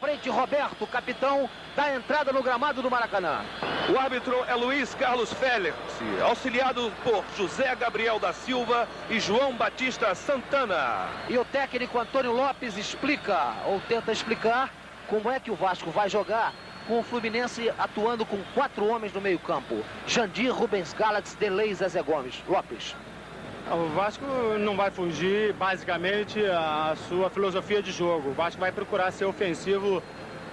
frente, Roberto, capitão, da entrada no gramado do Maracanã. O árbitro é Luiz Carlos Félix, auxiliado por José Gabriel da Silva e João Batista Santana. E o técnico Antônio Lopes explica, ou tenta explicar, como é que o Vasco vai jogar com o Fluminense atuando com 4 homens no meio-campo. Jandir, Rubens Galax, Delei e Zezé Gomes. Lopes. O Vasco não vai fugir, basicamente, a sua filosofia de jogo. O Vasco vai procurar ser ofensivo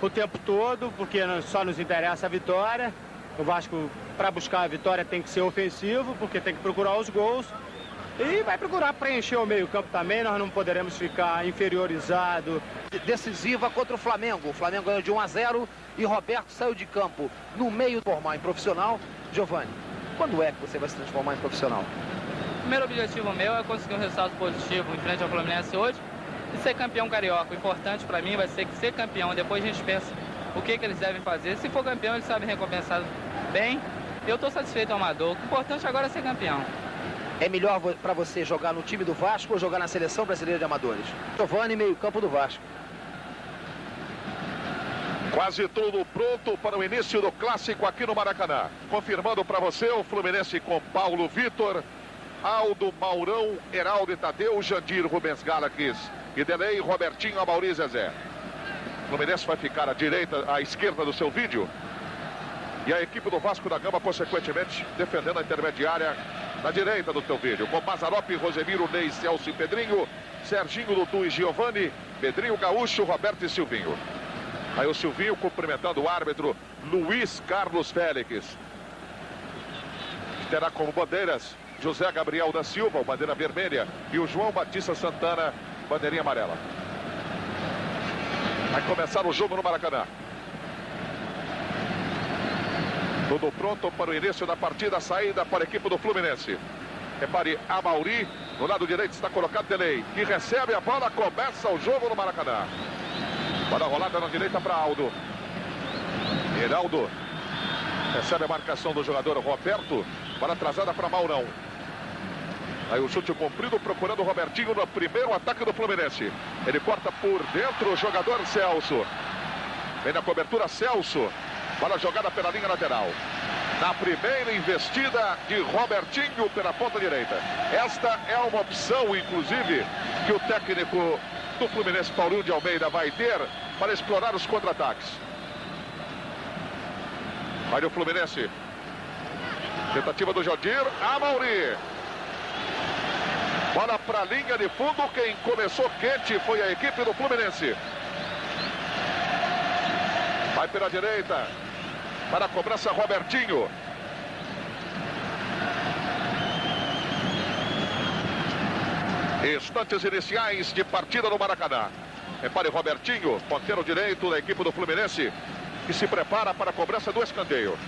o tempo todo, porque só nos interessa a vitória. O Vasco, para buscar a vitória, tem que ser ofensivo, porque tem que procurar os gols. E vai procurar preencher o meio-campo também, nós não poderemos ficar inferiorizado. Decisiva contra o Flamengo. O Flamengo ganhou de 1-0 e Roberto saiu de campo no meio. Formar em profissional. Giovani, quando é que você vai se transformar em profissional? O primeiro objetivo meu é conseguir um resultado positivo em frente ao Fluminense hoje e ser campeão carioca. O importante para mim vai ser ser campeão. Depois a gente pensa o que eles devem fazer. Se for campeão, eles sabem recompensar bem. Eu estou satisfeito ao amador. O importante agora é ser campeão. É melhor para você jogar no time do Vasco ou jogar na Seleção Brasileira de Amadores? Giovani, meio-campo do Vasco. Quase tudo pronto para o início do clássico aqui no Maracanã. Confirmando para você o Fluminense com Paulo Vitor, Aldo, Maurão, Heraldo e Tadeu, Jandir, Rubens Galax e Delei, Robertinho, Amauri e Zezé. O Fluminense vai ficar à esquerda do seu vídeo. E a equipe do Vasco da Gama, consequentemente, defendendo a intermediária na direita do teu vídeo. Com Mazzaropi, Rosemiro, Ney, Celso e Pedrinho, Serginho, Dudu e Giovani, Pedrinho, Gaúcho, Roberto e Silvinho. Aí o Silvinho cumprimentando o árbitro Luiz Carlos Félix. Terá como bandeiras José Gabriel da Silva, o bandeira vermelha, e o João Batista Santana, bandeirinha amarela. Vai começar o jogo no Maracanã. Tudo pronto para o início da partida, saída para a equipe do Fluminense. Repare, Amauri, no lado direito está colocado Delei, que recebe a bola, começa o jogo no Maracanã. Bola rolada na direita para Aldo. Heraldo recebe a marcação do jogador Roberto, bola atrasada para Maurão. Aí o chute comprido procurando o Robertinho no primeiro ataque do Fluminense. Ele corta por dentro o jogador Celso. Vem na cobertura Celso. Bola jogada pela linha lateral. Na primeira investida de Robertinho pela ponta direita. Esta é uma opção, inclusive, que o técnico do Fluminense, Paulinho de Almeida, vai ter para explorar os contra-ataques. Vai o Fluminense. Tentativa do Jandir. Amauri. Bola para a linha de fundo. Quem começou quente foi a equipe do Fluminense. Vai pela direita. Para a cobrança, Robertinho. Instantes iniciais de partida no Maracanã. Repare, Robertinho, ponteiro direito da equipe do Fluminense, que se prepara para a cobrança do escanteio.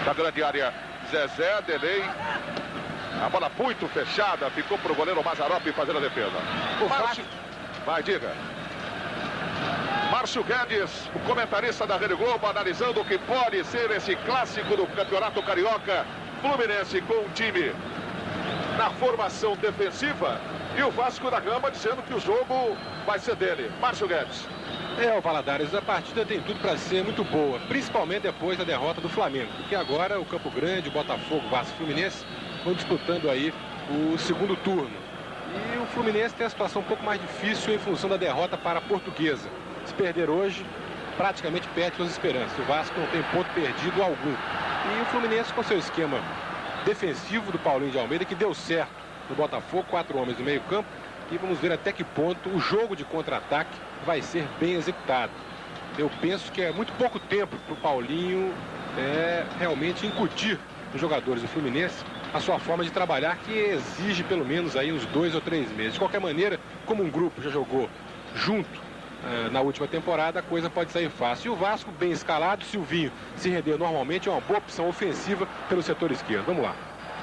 Da grande área, Zezé, Delei. A bola muito fechada, ficou para o goleiro Mazzaropi fazer a defesa. O Márcio... Vai, diga. Márcio Guedes, o comentarista da Rede Globo, analisando o que pode ser esse clássico do Campeonato Carioca. Fluminense com o time na formação defensiva e o Vasco da Gama dizendo que o jogo vai ser dele. Márcio Guedes. O Valadares, a partida tem tudo para ser muito boa, principalmente depois da derrota do Flamengo, porque agora o Campo Grande, o Botafogo, Vasco e Fluminense vão disputando aí o segundo turno. E o Fluminense tem a situação um pouco mais difícil em função da derrota para a Portuguesa. Se perder hoje, praticamente perde suas esperanças. O Vasco não tem ponto perdido algum. E o Fluminense com seu esquema defensivo do Paulinho de Almeida, que deu certo no Botafogo, 4 homens no meio campo. E vamos ver até que ponto o jogo de contra-ataque vai ser bem executado. Eu penso que é muito pouco tempo para o Paulinho realmente incutir nos jogadores do Fluminense a sua forma de trabalhar, que exige pelo menos aí uns 2 ou 3 meses. De qualquer maneira, como um grupo já jogou junto na última temporada, a coisa pode sair fácil. E o Vasco, bem escalado, Silvinho se render normalmente, é uma boa opção ofensiva pelo setor esquerdo. Vamos lá.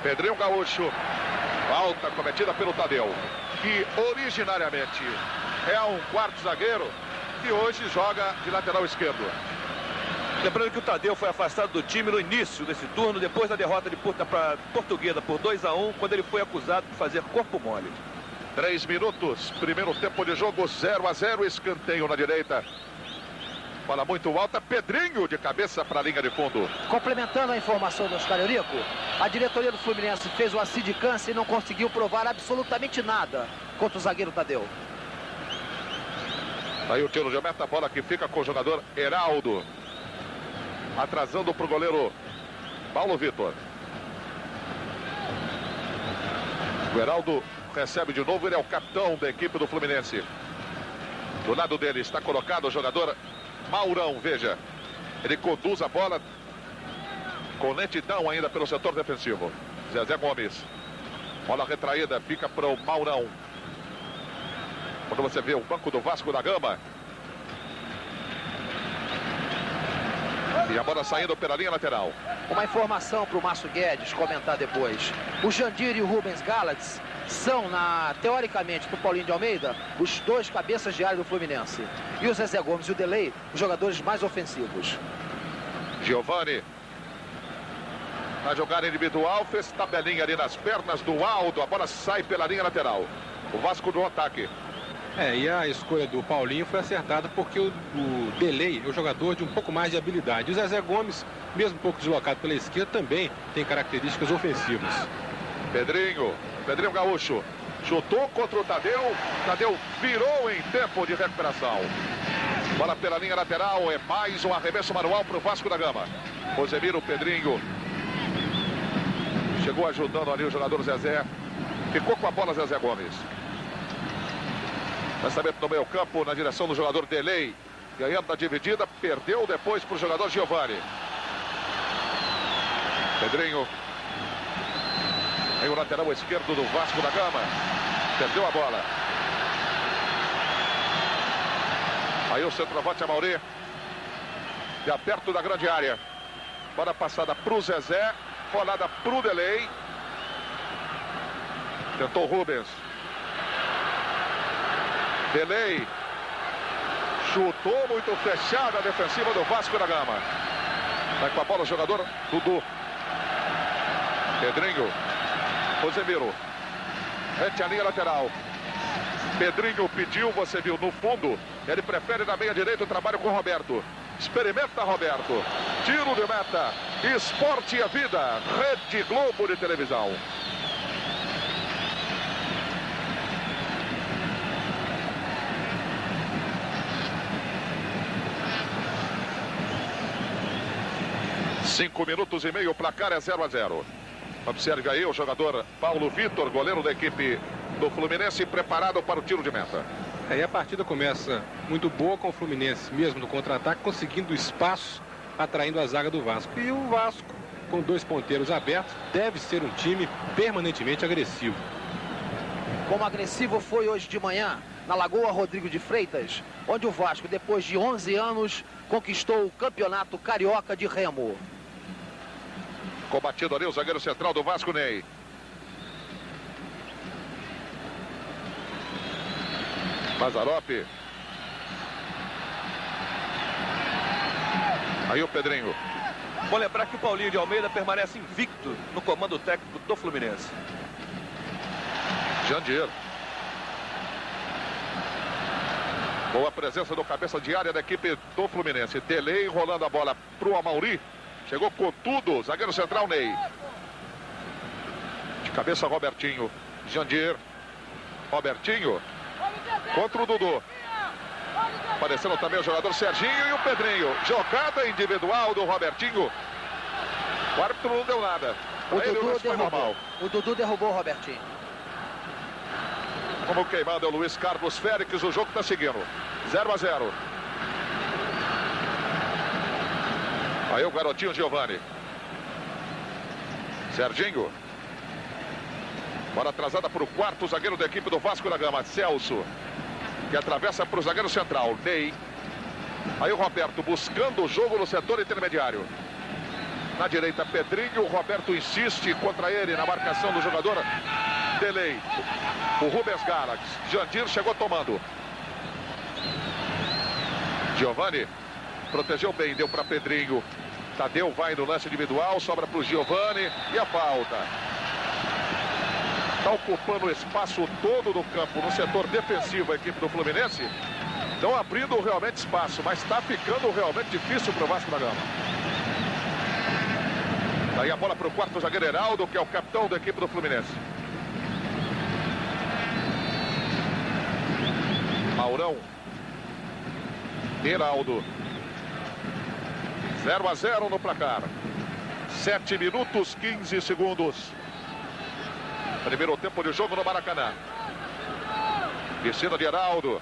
Pedrinho Gaúcho. Falta cometida pelo Tadeu, que originariamente é um quarto zagueiro e hoje joga de lateral esquerdo. Lembrando que o Tadeu foi afastado do time no início desse turno, depois da derrota para a Portuguesa por 2-1, quando ele foi acusado de fazer corpo mole. 3 minutos, primeiro tempo de jogo, 0-0, escanteio na direita. Bola muito alta, Pedrinho de cabeça para a linha de fundo. Complementando a informação do Oscar Eurico, a diretoria do Fluminense fez o acidicância e não conseguiu provar absolutamente nada contra o zagueiro Tadeu. Aí o tiro de meta, a bola que fica com o jogador Heraldo. Atrasando para o goleiro Paulo Vitor. O Heraldo recebe de novo, ele é o capitão da equipe do Fluminense. Do lado dele está colocado o jogador Maurão, veja. Ele conduz a bola com lentidão ainda pelo setor defensivo. Zezé Gomes. Bola retraída, fica para o Maurão. Quando você vê o banco do Vasco da Gama. E a bola saindo pela linha lateral. Uma informação para o Márcio Guedes comentar depois. O Jandir e o Rubens Galates são, teoricamente, para o Paulinho de Almeida, os dois cabeças de área do Fluminense. E o Zezé Gomes e o Delay, os jogadores mais ofensivos. Giovani. Na jogada individual, fez tabelinha ali nas pernas do Aldo. A bola sai pela linha lateral. O Vasco no ataque. E a escolha do Paulinho foi acertada porque o Delay é o jogador de um pouco mais de habilidade. O Zezé Gomes, mesmo um pouco deslocado pela esquerda, também tem características ofensivas. Pedrinho Gaúcho, chutou contra o Tadeu. Tadeu virou em tempo de recuperação. Bola pela linha lateral, é mais um arremesso manual para o Vasco da Gama. Rosemiro, Pedrinho. Chegou ajudando ali o jogador Zezé. Ficou com a bola Zezé Gomes. Lançamento no meio campo, na direção do jogador Delay. Ganhando na dividida, perdeu depois para o jogador Giovani. Pedrinho. Aí o lateral esquerdo do Vasco da Gama. Perdeu a bola. Aí o centroavante Amauri. Já perto da grande área. Bola passada para o Zezé. Rolada para o Delay. Tentou Rubens. Delay. Chutou muito fechada a defensiva do Vasco da Gama. Vai com a bola o jogador Dudu. Pedrinho. Rosemiro. Rete a linha lateral. Pedrinho pediu, você viu no fundo. Ele prefere na meia direita o trabalho com o Roberto. Experimenta Roberto. Tiro de meta. Esporte e a vida. Rede Globo de televisão. Cinco minutos e meio, o placar é 0-0. Observe aí o jogador Paulo Vitor, goleiro da equipe do Fluminense, preparado para o tiro de meta. E a partida começa muito boa com o Fluminense, mesmo no contra-ataque, conseguindo espaço, atraindo a zaga do Vasco. E o Vasco, com dois ponteiros abertos, deve ser um time permanentemente agressivo. Como agressivo foi hoje de manhã, na Lagoa Rodrigo de Freitas, onde o Vasco, depois de 11 anos, conquistou o campeonato carioca de remo. Combatido ali o zagueiro central do Vasco, Ney. Mazzaropi. Aí o Pedrinho. Vou lembrar que o Paulinho de Almeida permanece invicto no comando técnico do Fluminense. Jandir. Boa presença do cabeça de área da equipe do Fluminense. Delay rolando a bola para o Amauri. Chegou com tudo, zagueiro central Ney. De cabeça Robertinho. Jandir. Robertinho. Contra o Dudu. Aparecendo também o jogador Serginho e o Pedrinho. Jogada individual do Robertinho. O árbitro não deu nada. O Dudu derrubou o Robertinho. Como queimado é o Luiz Carlos Félix, o jogo está seguindo. 0-0. Aí o garotinho Giovani. Serginho. Bola atrasada para o quarto zagueiro da equipe do Vasco da Gama, Celso. Que atravessa para o zagueiro central, Ney. Aí o Roberto buscando o jogo no setor intermediário. Na direita, Pedrinho. O Roberto insiste contra ele na marcação do jogador Delay. O Rubens Galates. Jandir chegou tomando. Giovani protegeu bem, deu para Pedrinho. Tadeu vai no lance individual, sobra para o Giovani e a falta. Está ocupando o espaço todo do campo no setor defensivo a equipe do Fluminense. Estão abrindo realmente espaço, mas está ficando realmente difícil para o Vasco da Gama. Daí a bola para o quarto zagueiro Heraldo, que é o capitão da equipe do Fluminense. Maurão. Heraldo. 0-0 no placar. 7 minutos, 15 segundos. Primeiro tempo de jogo no Maracanã. Descida de Heraldo.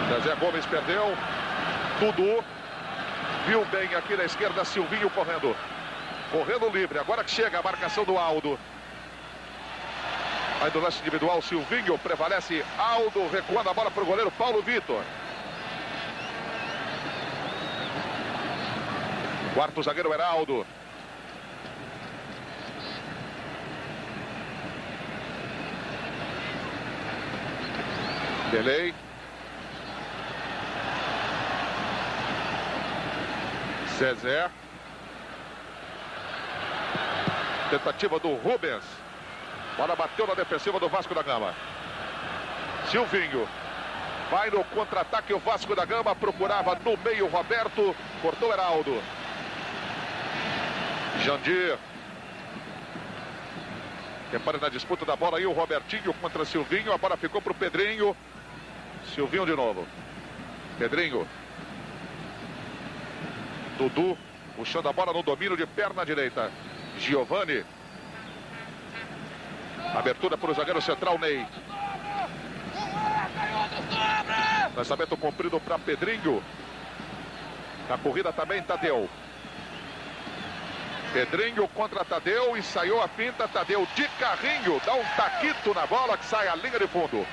Zezé Gomes perdeu. Dudu. Viu bem aqui na esquerda, Silvinho correndo. Correndo livre. Agora que chega a marcação do Aldo. Aí do lance individual, Silvinho prevalece. Aldo recuando a bola para o goleiro Paulo Vitor. Quarto zagueiro Heraldo. Delay. Zezé. Tentativa do Rubens. Bola bateu na defensiva do Vasco da Gama. Silvinho. Vai no contra-ataque o Vasco da Gama. Procurava no meio Roberto. Cortou Heraldo. Jandir. Repare na disputa da bola aí o Robertinho contra Silvinho. A bola ficou para o Pedrinho. Silvinho de novo. Pedrinho. Dudu. Puxando a bola no domínio de perna direita. Giovani. Abertura para o zagueiro central Ney. Lançamento comprido para Pedrinho. Na corrida também Tadeu. Pedrinho contra Tadeu. Ensaiou a finta. Tadeu de carrinho. Dá um taquito na bola que sai à linha de fundo.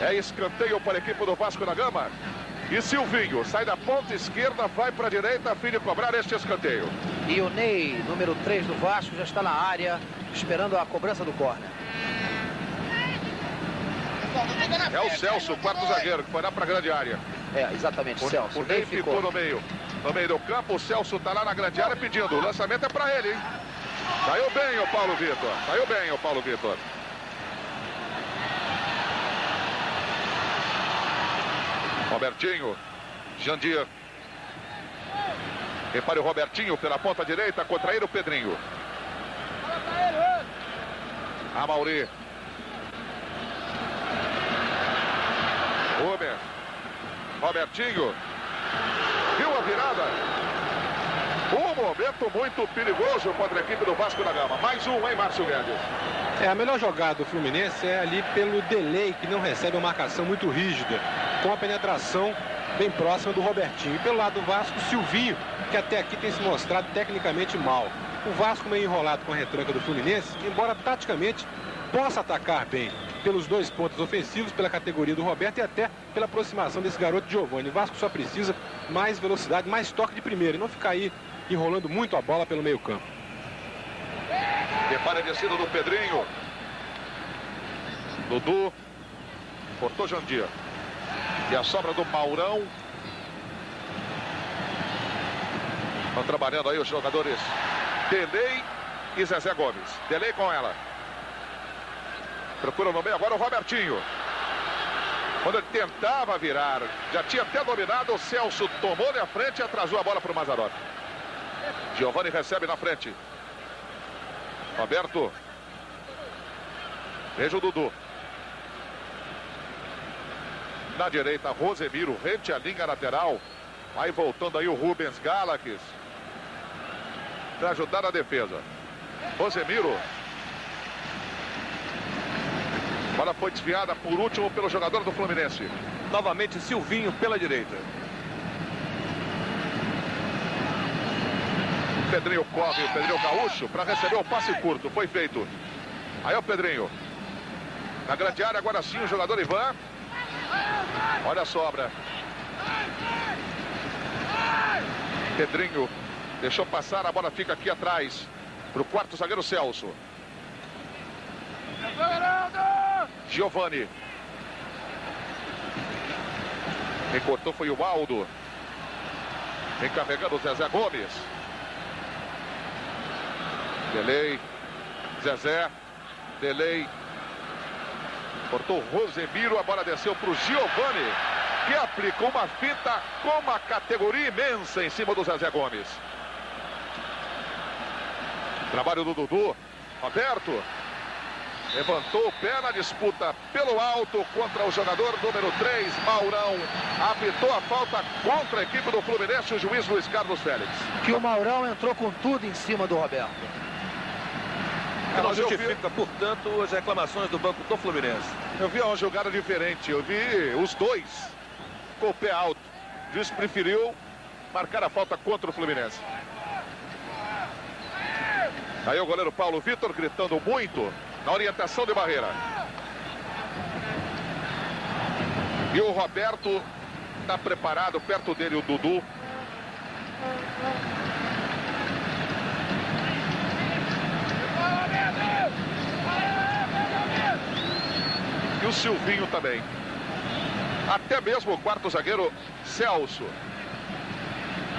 É escanteio para a equipe do Vasco da Gama. E Silvinho sai da ponta esquerda, vai para a direita a fim de cobrar este escanteio. E o Ney, número 3 do Vasco, já está na área, esperando a cobrança do córner. É o Celso, o quarto zagueiro, que foi lá para a grande área. É, exatamente, Celso. O Ney ficou no meio do campo. O Celso está lá na grande área pedindo. O lançamento é para ele, hein? Saiu bem o Paulo Vitor. Saiu bem o Paulo Vitor. Robertinho. Jandir. Repare o Robertinho pela ponta direita. Contra ele o Pedrinho. Amauri. Rubens. Robertinho. Viu a virada? Um momento muito perigoso contra a equipe do Vasco da Gama. Mais um, hein, Márcio Guedes? A melhor jogada do Fluminense é ali pelo delay, que não recebe uma marcação muito rígida, com a penetração bem próxima do Robertinho. E pelo lado do Vasco, Silvinho, que até aqui tem se mostrado tecnicamente mal. O Vasco meio enrolado com a retranca do Fluminense, embora taticamente possa atacar bem pelos dois pontos ofensivos, pela categoria do Roberto e até pela aproximação desse garoto Giovani. O Vasco só precisa mais velocidade, mais toque de primeira e não ficar aí enrolando muito a bola pelo meio campo. Repare a descida do Pedrinho. Dudu. Cortou Jandir. E a sobra do Maurão. Estão trabalhando aí os jogadores Delay e Zezé Gomes. Delay com ela. Procura no meio agora o Robertinho. Quando ele tentava virar, já tinha até dominado, o Celso tomou-lhe a frente e atrasou a bola para o Mazzaropi. Giovani recebe na frente. Roberto. Veja o Dudu. Na direita, Rosemiro, rente à linha lateral. Vai voltando aí o Rubens Galaques para ajudar a defesa. Rosemiro. A bola foi desviada por último pelo jogador do Fluminense. Novamente Silvinho pela direita. Pedrinho corre, o Pedrinho Gaúcho para receber o passe curto. Foi feito. Aí é o Pedrinho. Na grande área, agora sim o jogador Ivan. Olha a sobra. Pedrinho deixou passar, a bola fica aqui atrás para o quarto zagueiro Celso. Giovani. Quem cortou foi o Aldo. Vem carregando o Zezé Gomes. Delay. Zezé, Delei. Cortou o Rosemiro, a bola desceu para o Giovani, que aplicou uma fita com uma categoria imensa em cima do Zezé Gomes. Trabalho do Dudu. Roberto levantou o pé na disputa pelo alto contra o jogador número 3, Maurão. Apitou a falta contra a equipe do Fluminense, o juiz Luiz Carlos Félix. Que o Maurão entrou com tudo em cima do Roberto. Que não justifica, portanto, as reclamações do banco do Fluminense. Eu vi uma jogada diferente, eu vi os dois com o pé alto. O juiz preferiu marcar a falta contra o Fluminense. Aí o goleiro Paulo Vitor gritando muito na orientação de barreira. E o Roberto está preparado, perto dele o Dudu. E o Silvinho também. Até mesmo o quarto zagueiro Celso.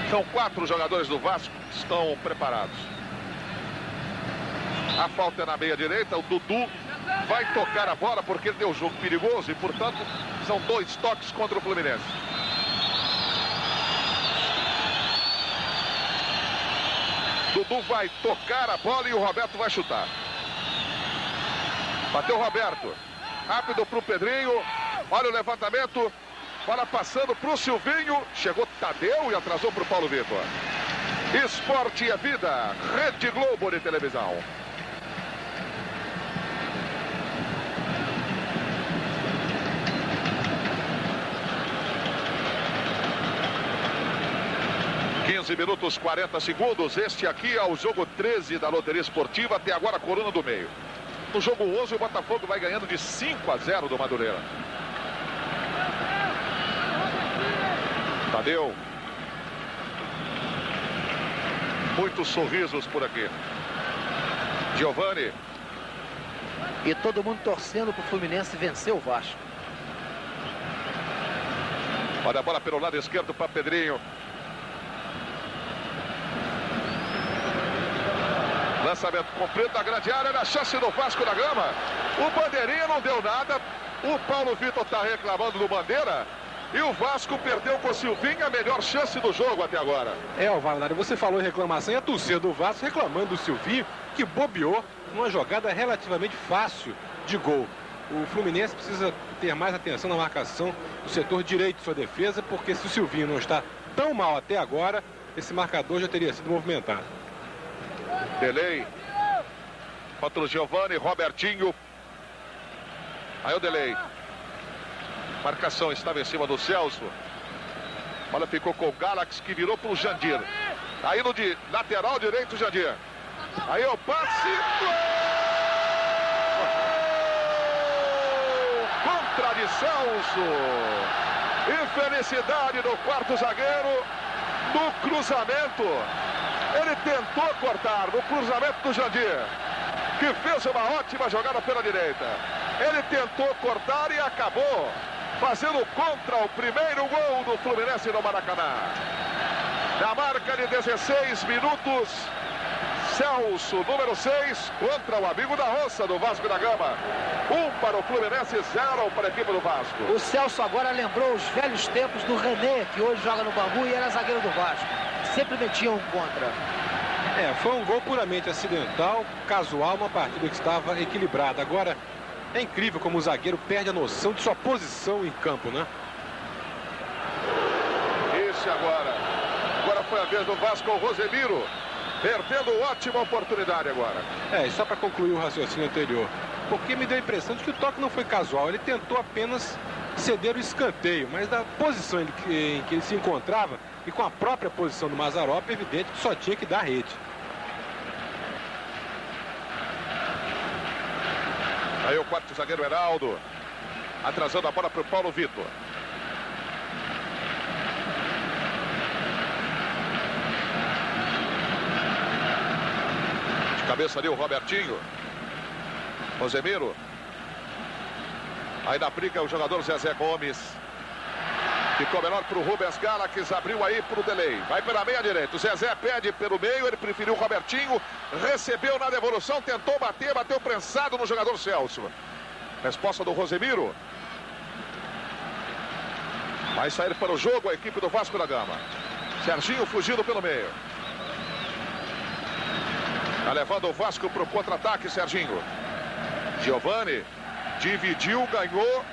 São 4 jogadores do Vasco que estão preparados. A falta é na meia direita, o Dudu vai tocar a bola porque ele deu jogo perigoso e, portanto, são 2 toques contra o Fluminense. Dudu vai tocar a bola e o Roberto vai chutar. Bateu o Roberto. Rápido para o Pedrinho. Olha o levantamento. Bola passando para o Silvinho. Chegou Tadeu e atrasou para o Paulo Vitor. Esporte é vida. Rede Globo de televisão. Minutos 40 segundos. Este aqui é o jogo 13 da loteria esportiva. Até agora a coluna do meio. No jogo 11 o Botafogo vai ganhando de 5-0 do Madureira. Tadeu. Muitos sorrisos por aqui. Giovani. E todo mundo torcendo para o Fluminense vencer o Vasco. Olha a bola pelo lado esquerdo para Pedrinho. Lançamento comprido da grande área, na chance do Vasco da Gama. O Bandeirinha não deu nada. O Paulo Vitor está reclamando do Bandeira. E o Vasco perdeu com o Silvinho a melhor chance do jogo até agora. Valdário, você falou em reclamação e a torcida do Vasco reclamando do Silvinho, que bobeou numa jogada relativamente fácil de gol. O Fluminense precisa ter mais atenção na marcação do setor direito de sua defesa, porque se o Silvinho não está tão mal até agora, esse marcador já teria sido movimentado. Delei. Contra o Giovani, Robertinho. Aí o Delei. Marcação estava em cima do Celso. A bola ficou com o Galax, que virou para o Jandir. Aí no de lateral direito, Jandir. Aí o passe. Gol! Contra de Celso. Infelicidade do quarto zagueiro. No cruzamento. Ele tentou cortar no cruzamento do Jandir, que fez uma ótima jogada pela direita. Ele tentou cortar e acabou fazendo contra o primeiro gol do Fluminense no Maracanã. Na marca de 16 minutos, Celso, número 6, contra o amigo da roça do Vasco da Gama. 1 para o Fluminense, 0 para a equipe do Vasco. O Celso agora lembrou os velhos tempos do René, que hoje joga no Bangu e era zagueiro do Vasco. Sempre metia um contra. Foi um gol puramente acidental, casual, uma partida que estava equilibrada. Agora, é incrível como o zagueiro perde a noção de sua posição em campo, né? Esse agora. Agora foi a vez do Vasco, o Rosemiro. Perdendo ótima oportunidade agora. E só para concluir o raciocínio anterior. Porque me deu a impressão de que o toque não foi casual. Ele tentou apenas ceder o escanteio, mas da posição em que ele se encontrava e com a própria posição do Mazzaropi, é evidente que só tinha que dar rede. Aí o quarto zagueiro Heraldo, atrasando a bola para o Paulo Vitor. De cabeça ali o Robertinho. Rosemiro. Aí na briga o jogador Zezé Gomes. Ficou melhor para o Rubens Galax, abriu aí para o Delay. Vai pela meia direita. O Zezé pede pelo meio, ele preferiu o Robertinho. Recebeu na devolução, tentou bater, bateu prensado no jogador Celso. Resposta do Rosemiro. Vai sair para o jogo a equipe do Vasco da Gama. Serginho fugindo pelo meio. Tá levando o Vasco para o contra-ataque, Serginho. Giovani dividiu, ganhou.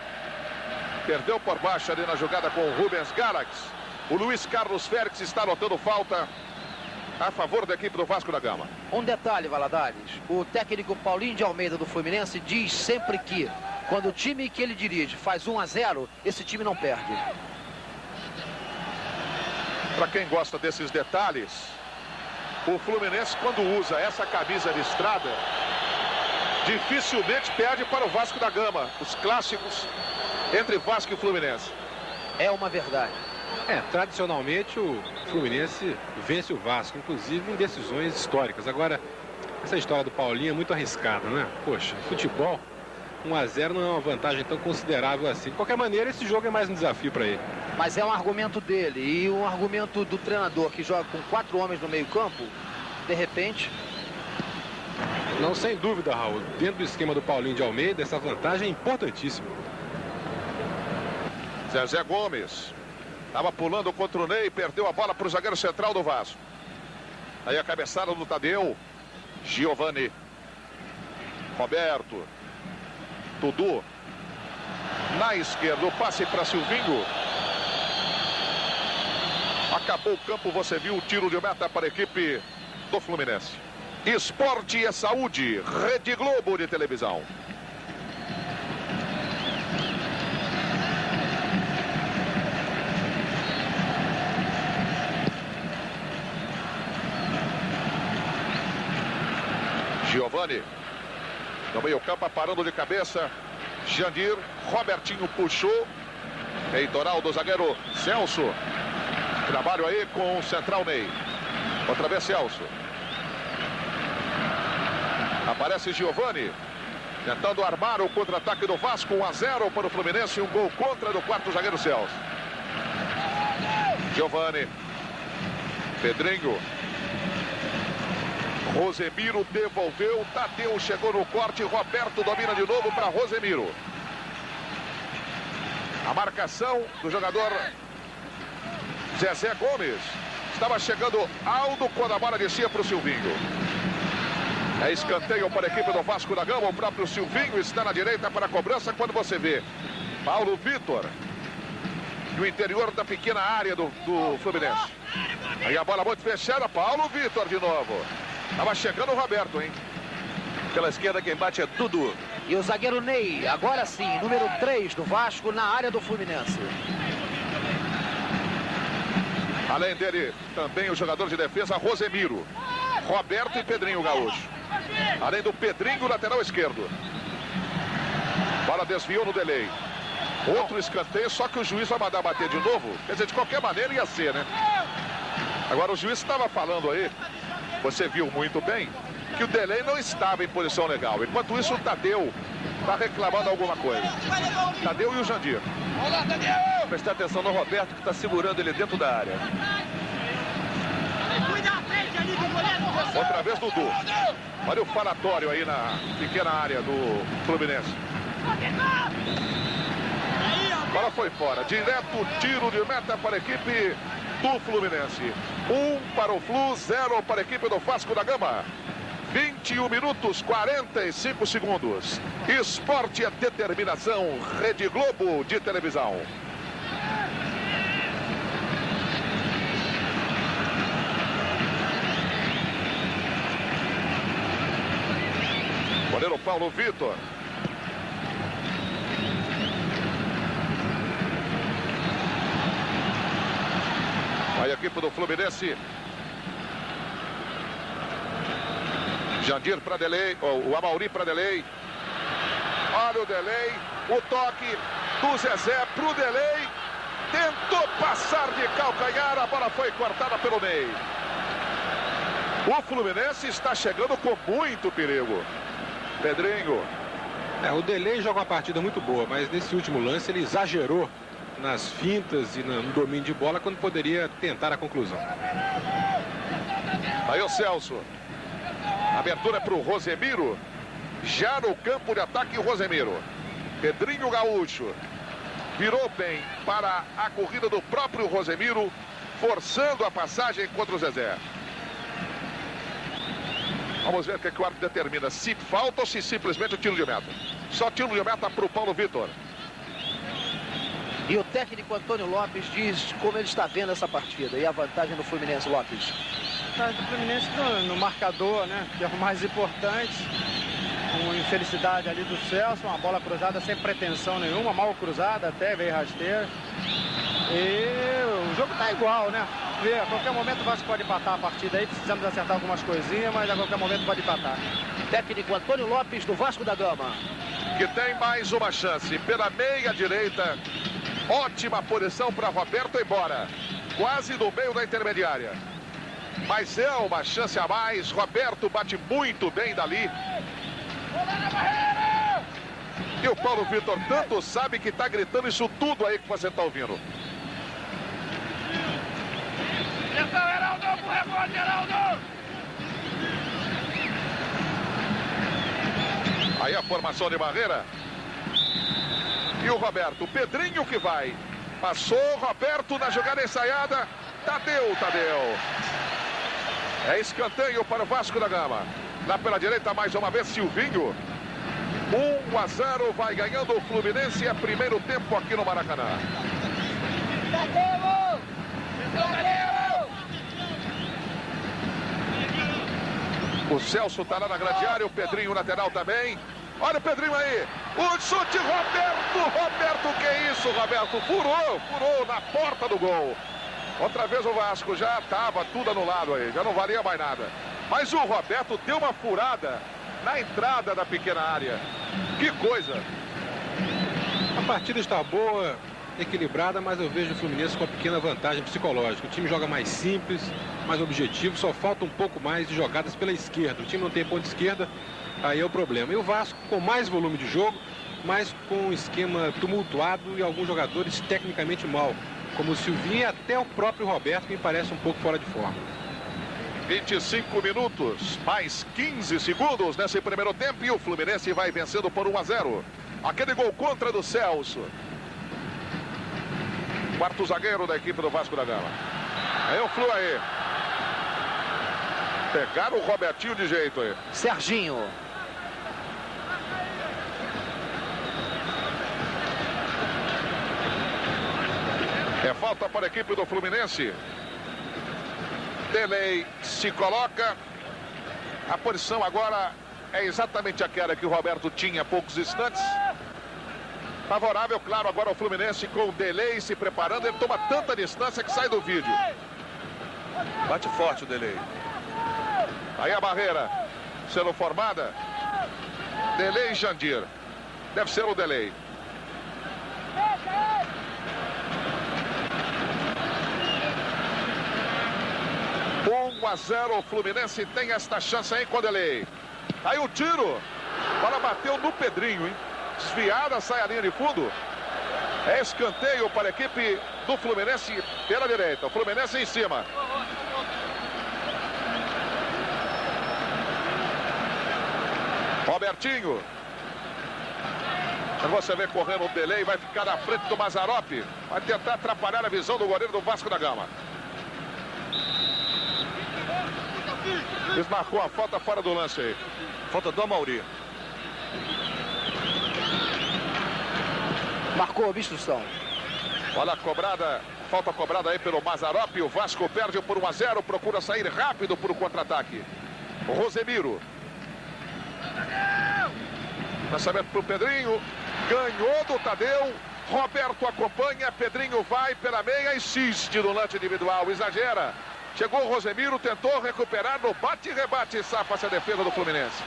Perdeu por baixo ali na jogada com o Rubens Galax. O Luiz Carlos Félix está anotando falta a favor da equipe do Vasco da Gama. Um detalhe, Valadares. O técnico Paulinho de Almeida do Fluminense diz sempre que quando o time que ele dirige faz 1-0, esse time não perde. Para quem gosta desses detalhes, o Fluminense, quando usa essa camisa listrada, dificilmente perde para o Vasco da Gama. Os clássicos entre Vasco e Fluminense. É uma verdade. Tradicionalmente o Fluminense vence o Vasco, inclusive em decisões históricas. Agora, essa história do Paulinho é muito arriscada, né? Poxa, futebol, 1-0 não é uma vantagem tão considerável assim. De qualquer maneira, esse jogo é mais um desafio para ele. Mas é um argumento dele e um argumento do treinador que joga com 4 homens no meio-campo, de repente. Não, sem dúvida, Raul. Dentro do esquema do Paulinho de Almeida, essa vantagem é importantíssima. Zezé Gomes estava pulando contra o Ney, perdeu a bola para o zagueiro central do Vasco. Aí a cabeçada do Tadeu. Giovani. Roberto. Dudu. Na esquerda, o passe para Silvinho. Acabou o campo, você viu o tiro de meta para a equipe do Fluminense. Esporte é saúde. Rede Globo de televisão. Giovani. No meio campo, parando de cabeça. Jandir. Robertinho puxou. Peitoral do zagueiro Celso. Trabalho aí com o central Ney. Outra vez Celso. Aparece Giovani. Tentando armar o contra-ataque do Vasco. 1-0 para o Fluminense. Um gol contra do quarto zagueiro Celso. Giovani. Pedrinho. Rosemiro devolveu. Tadeu chegou no corte. Roberto domina de novo para Rosemiro. A marcação do jogador Zezé Gomes. Estava chegando Aldo quando a bola descia para o Silvinho. É escanteio para a equipe do Vasco da Gama. O próprio Silvinho está na direita para a cobrança. Quando você vê Paulo Vitor no interior da pequena área do Fluminense. Aí a bola muito fechada. Paulo Vitor de novo. Estava chegando o Roberto, hein? Pela esquerda quem bate é Dudu. E o zagueiro Ney, agora sim, número 3 do Vasco na área do Fluminense. Além dele, também o jogador de defesa, Rosemiro. Roberto e Pedrinho Gaúcho. Além do Pedrinho, lateral esquerdo. Bola desviou no delay. Outro escanteio, só que o juiz vai mandar bater de novo. Quer dizer, de qualquer maneira ia ser, né? Agora o juiz estava falando aí, você viu muito bem, que o delay não estava em posição legal. Enquanto isso, o Tadeu está reclamando alguma coisa. Tadeu e o Jandir. Prestar atenção no Roberto, que está segurando ele dentro da área. Outra vez Dudu. Olha o falatório aí na pequena área do Fluminense. A bola foi fora. Direto tiro de meta para a equipe do Fluminense. 1 para o Flu, 0 para a equipe do Vasco da Gama. 21 minutos, 45 segundos. Esporte é determinação. Rede Globo de televisão. Goleiro Paulo Vitor. Aí a equipe do Fluminense. Jandir para Delay, o Amauri para Delay. Olha o Delay, o toque do Zezé pro Delay. Tentou passar de calcanhar, a bola foi cortada pelo Ney. O Fluminense está chegando com muito perigo. Pedrinho. O Delay joga uma partida muito boa, mas nesse último lance ele exagerou nas fintas e no domínio de bola, quando poderia tentar a conclusão. Aí o Celso. Abertura para o Rosemiro. Já no campo de ataque, o Rosemiro. Pedrinho Gaúcho. Virou bem para a corrida do próprio Rosemiro, forçando a passagem contra o Zezé. Vamos ver o que o árbitro determina. Se falta ou se simplesmente o tiro de meta. Só tiro de meta para o Paulo Vitor. E o técnico Antônio Lopes diz como ele está vendo essa partida e a vantagem do Fluminense, Lopes. O Fluminense no marcador, né? Que é o mais importante. Com infelicidade ali do Celso, uma bola cruzada sem pretensão nenhuma, mal cruzada até, veio rasteira. E o jogo tá igual, né? A qualquer momento o Vasco pode empatar a partida aí, precisamos acertar algumas coisinhas, mas a qualquer momento pode empatar. Técnico Antônio Lopes do Vasco da Gama. Que tem mais uma chance pela meia direita. Ótima posição para Roberto embora. Quase no meio da intermediária. Mas é uma chance a mais. Roberto bate muito bem dali. E o Paulo Vitor tanto sabe que está gritando isso tudo aí que você está ouvindo. Aí a formação de barreira. E o Roberto, o Pedrinho que vai. Passou Roberto na jogada ensaiada. Tadeu. É escanteio para o Vasco da Gama. Lá pela direita mais uma vez Silvinho. 1-0 vai ganhando o Fluminense. É primeiro tempo aqui no Maracanã. O Celso está lá na grande área. O Pedrinho lateral também. Olha o Pedrinho aí. O chute, Roberto, que isso, Roberto? Furou na porta do gol. Outra vez o Vasco já estava tudo anulado aí. Já não valia mais nada. Mas o Roberto deu uma furada na entrada da pequena área. Que coisa. A partida está boa, equilibrada, mas eu vejo o Fluminense com uma pequena vantagem psicológica. O time joga mais simples, mais objetivo, só falta um pouco mais de jogadas pela esquerda. O time não tem ponta esquerda, aí é o problema. E o Vasco com mais volume de jogo, mas com um esquema tumultuado e alguns jogadores tecnicamente mal, como o Silvinho e até o próprio Roberto, que me parece um pouco fora de forma. 25 minutos, mais 15 segundos nesse primeiro tempo e o Fluminense vai vencendo por 1-0. Aquele gol contra do Celso. Quarto zagueiro da equipe do Vasco da Gama. Aí o Flu aí. Pegaram o Robertinho de jeito aí. Serginho. É falta para a equipe do Fluminense. Delei se coloca. A posição agora é exatamente aquela que o Roberto tinha há poucos instantes. Favorável, claro, agora ao Fluminense com o Delei se preparando. Ele toma tanta distância que sai do vídeo. Bate forte o Delei. Aí a barreira sendo formada. Delei e Jandir. Deve ser o Delei. A 0, o Fluminense tem esta chance aí com o Delei. Aí o tiro. A bola bateu no Pedrinho, hein? Desviada, sai a linha de fundo. É escanteio para a equipe do Fluminense pela direita. O Fluminense em cima. Robertinho. Você vê correndo o Delei, vai ficar na frente do Mazzaropi. Vai tentar atrapalhar a visão do goleiro do Vasco da Gama. Desmarcou a falta fora do lance aí. Falta do Amauri. Marcou a obstrução. Olha a cobrada, falta cobrada aí pelo Mazzaropi. O Vasco perde por 1-0, procura sair rápido para o contra-ataque. O Rosemiro. Lançamento para o Pedrinho. Ganhou do Tadeu. Roberto acompanha. Pedrinho vai pela meia. Insiste no lance individual. Exagera. Chegou o Rosemiro, tentou recuperar no bate e rebate. Safa-se a defesa do Fluminense.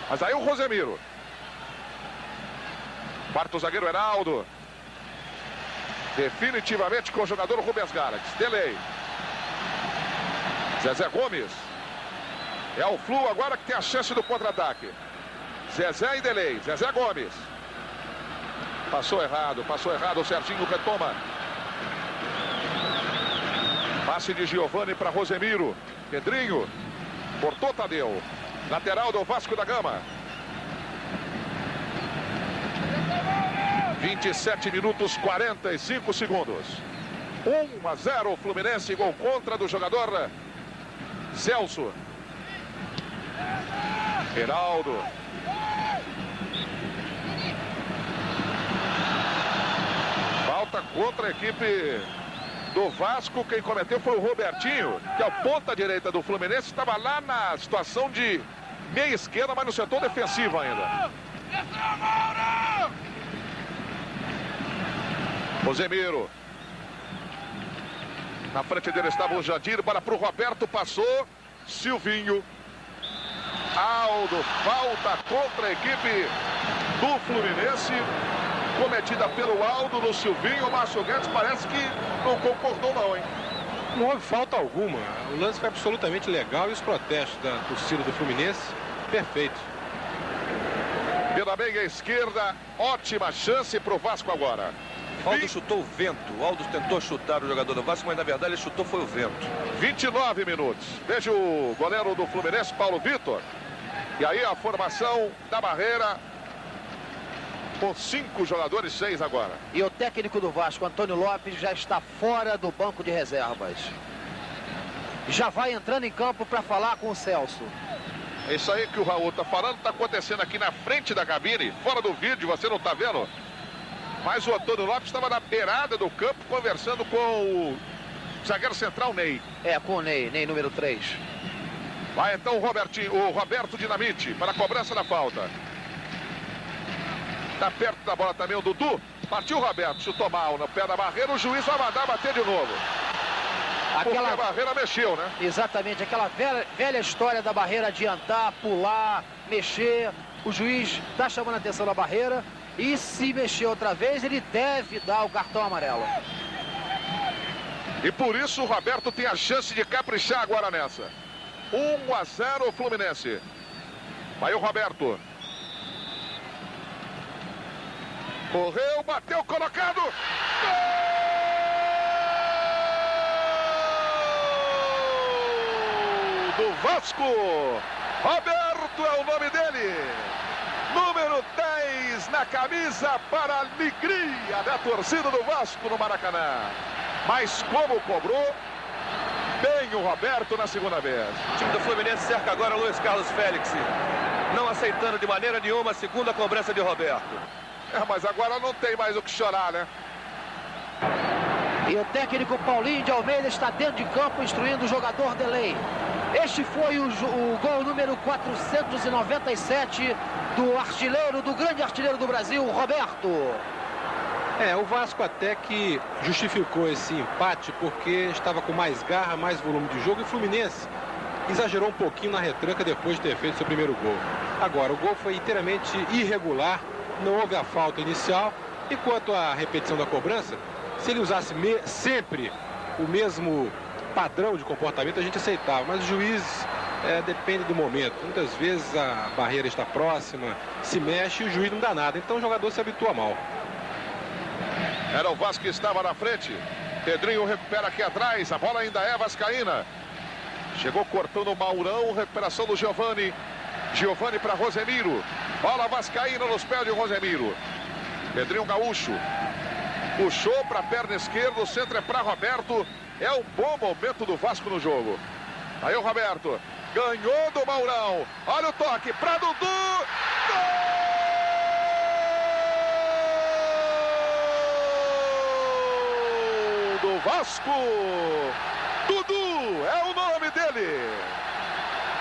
Mas aí o Rosemiro. Quarto zagueiro Heraldo. Definitivamente com o jogador Rubens Galax. Delei. Zezé Gomes. É o Flu agora que tem a chance do contra-ataque. Zezé e Delei. Zezé Gomes. Passou errado, o Serginho retoma. Passe de Giovani para Rosemiro. Pedrinho, cortou Tadeu. Lateral do Vasco da Gama. 27 minutos 45 segundos. 1-0 Fluminense, gol contra do jogador Celso. Geraldo. Falta contra a equipe do Vasco. Quem cometeu foi o Robertinho, que é o ponta direita do Fluminense. Estava lá na situação de meia esquerda, mas no setor defensivo ainda. Rosemiro. Na frente dele estava o Jandir, bola para o Roberto, passou. Silvinho. Aldo, falta contra a equipe do Fluminense, cometida pelo Aldo no Silvinho. O Márcio Guedes parece que não concordou não, hein? Não houve falta alguma. O lance foi absolutamente legal e os protestos da torcida do Fluminense, perfeito. Pela meia esquerda, ótima chance para o Vasco agora. Aldo chutou o vento. O Aldo tentou chutar o jogador do Vasco, mas na verdade ele chutou foi o vento. 29 minutos. Veja o goleiro do Fluminense, Paulo Vitor. E aí a formação da barreira com 5 jogadores, 6 agora. E o técnico do Vasco, Antônio Lopes, já está fora do banco de reservas. Já vai entrando em campo para falar com o Celso. É isso aí que o Raul está falando, está acontecendo aqui na frente da cabine, fora do vídeo, você não está vendo? Mas o Antônio Lopes estava na beirada do campo conversando com o zagueiro central Ney. É, com o Ney número 3. Vai então o Roberto Dinamite para a cobrança da falta. Está perto da bola também o Dudu. Partiu o Roberto, chutou mal no pé da barreira. O juiz vai mandar bater de novo. Porque a barreira mexeu, né? Exatamente, aquela velha história da barreira adiantar, pular, mexer. O juiz está chamando a atenção da barreira. E se mexer outra vez, ele deve dar o cartão amarelo. E por isso o Roberto tem a chance de caprichar agora nessa. 1-0 o Fluminense. Vai o Roberto. Correu, bateu, colocado. Gol do Vasco. Roberto é o nome dele. Número 10 na camisa para a alegria da torcida do Vasco no Maracanã. Mas como cobrou bem o Roberto na segunda vez. O time do Fluminense cerca agora o Luiz Carlos Félix, não aceitando de maneira nenhuma a segunda cobrança de Roberto. Mas agora não tem mais o que chorar, né? E o técnico Paulinho de Almeida está dentro de campo instruindo o jogador Delay. Este foi o gol número 497 do grande artilheiro do Brasil, Roberto. O Vasco até que justificou esse empate porque estava com mais garra, mais volume de jogo, e o Fluminense exagerou um pouquinho na retranca depois de ter feito seu primeiro gol. Agora, o gol foi inteiramente irregular, não houve a falta inicial, e quanto à repetição da cobrança, se ele usasse sempre o mesmo padrão de comportamento, a gente aceitava, mas o juiz depende do momento. Muitas vezes a barreira está próxima, se mexe e o juiz não dá nada, então o jogador se habitua mal. Era o Vasco que estava na frente. Pedrinho recupera aqui atrás. A bola ainda é vascaína. Chegou cortando o Maurão. Recuperação do Giovani. Giovani para Rosemiro. Bola vascaína nos pés de Rosemiro. Pedrinho Gaúcho. Puxou para a perna esquerda. O centro é para Roberto. É um bom momento do Vasco no jogo. Aí o Roberto. Ganhou do Maurão. Olha o toque para Dudu. Gol! Do Vasco. Dudu é o nome dele.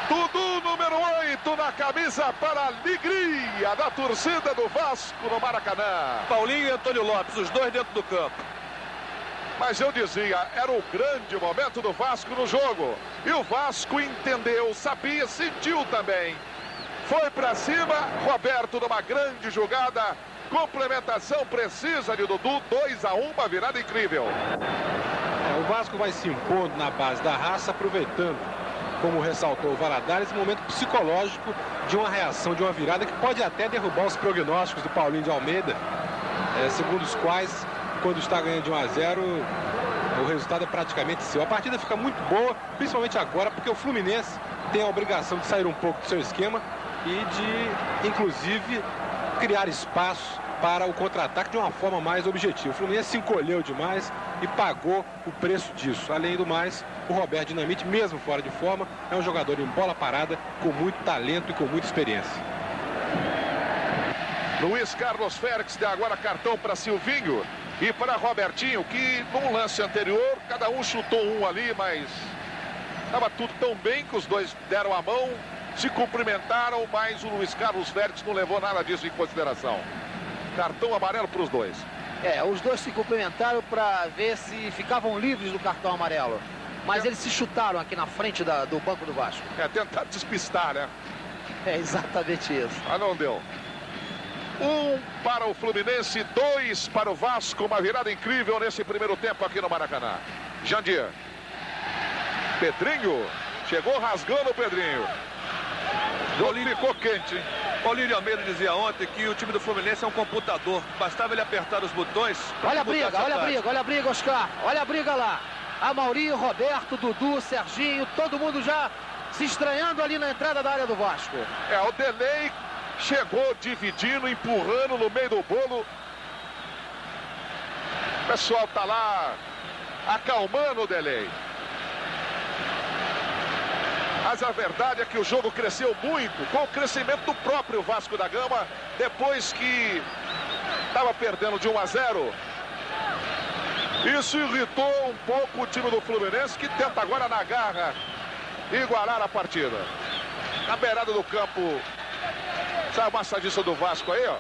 Dudu, número 8 na camisa para a alegria da torcida do Vasco no Maracanã. Paulinho e Antônio Lopes, os dois dentro do campo. Mas eu dizia, era o grande momento do Vasco no jogo. E o Vasco entendeu, sabia, sentiu também. Foi para cima, Roberto numa grande jogada. Complementação precisa de Dudu, 2-1, uma virada incrível. O Vasco vai se impondo na base da raça, aproveitando, como ressaltou o Valadares, esse momento psicológico de uma reação, de uma virada que pode até derrubar os prognósticos do Paulinho de Almeida segundo os quais, quando está ganhando de 1-0, o resultado é praticamente seu. A partida fica muito boa, principalmente agora, porque o Fluminense tem a obrigação de sair um pouco do seu esquema e de, inclusive, criar espaço para o contra-ataque de uma forma mais objetiva. O Fluminense se encolheu demais e pagou o preço disso. Além do mais, o Roberto Dinamite, mesmo fora de forma, é um jogador em bola parada, com muito talento e com muita experiência. Luiz Carlos Félix dá agora cartão para Silvinho e para Robertinho, que num lance anterior, cada um chutou um ali, mas estava tudo tão bem que os dois deram a mão, se cumprimentaram, mas o Luiz Carlos Félix não levou nada disso em consideração. Cartão amarelo para os dois. Os dois se cumprimentaram para ver se ficavam livres do cartão amarelo. Mas eles se chutaram aqui na frente do banco do Vasco. Tentar despistar, né? É exatamente isso. Ah, não deu. 1 para o Fluminense, 2 para o Vasco. Uma virada incrível nesse primeiro tempo aqui no Maracanã. Jandir. Pedrinho. Chegou rasgando o Pedrinho. Ficou quente, hein? Paulinho de Almeida dizia ontem que o time do Fluminense é um computador. Bastava ele apertar os botões. Olha a briga, Oscar. Olha a briga lá. Amaury, Roberto, Dudu, Serginho, todo mundo já se estranhando ali na entrada da área do Vasco. O Delay chegou dividindo, empurrando no meio do bolo. O pessoal tá lá acalmando o Delay. Mas a verdade é que o jogo cresceu muito com o crescimento do próprio Vasco da Gama, depois que estava perdendo de 1-0. Isso irritou um pouco o time do Fluminense, que tenta agora na garra igualar a partida. Na beirada do campo, sai o massagista do Vasco aí, ó.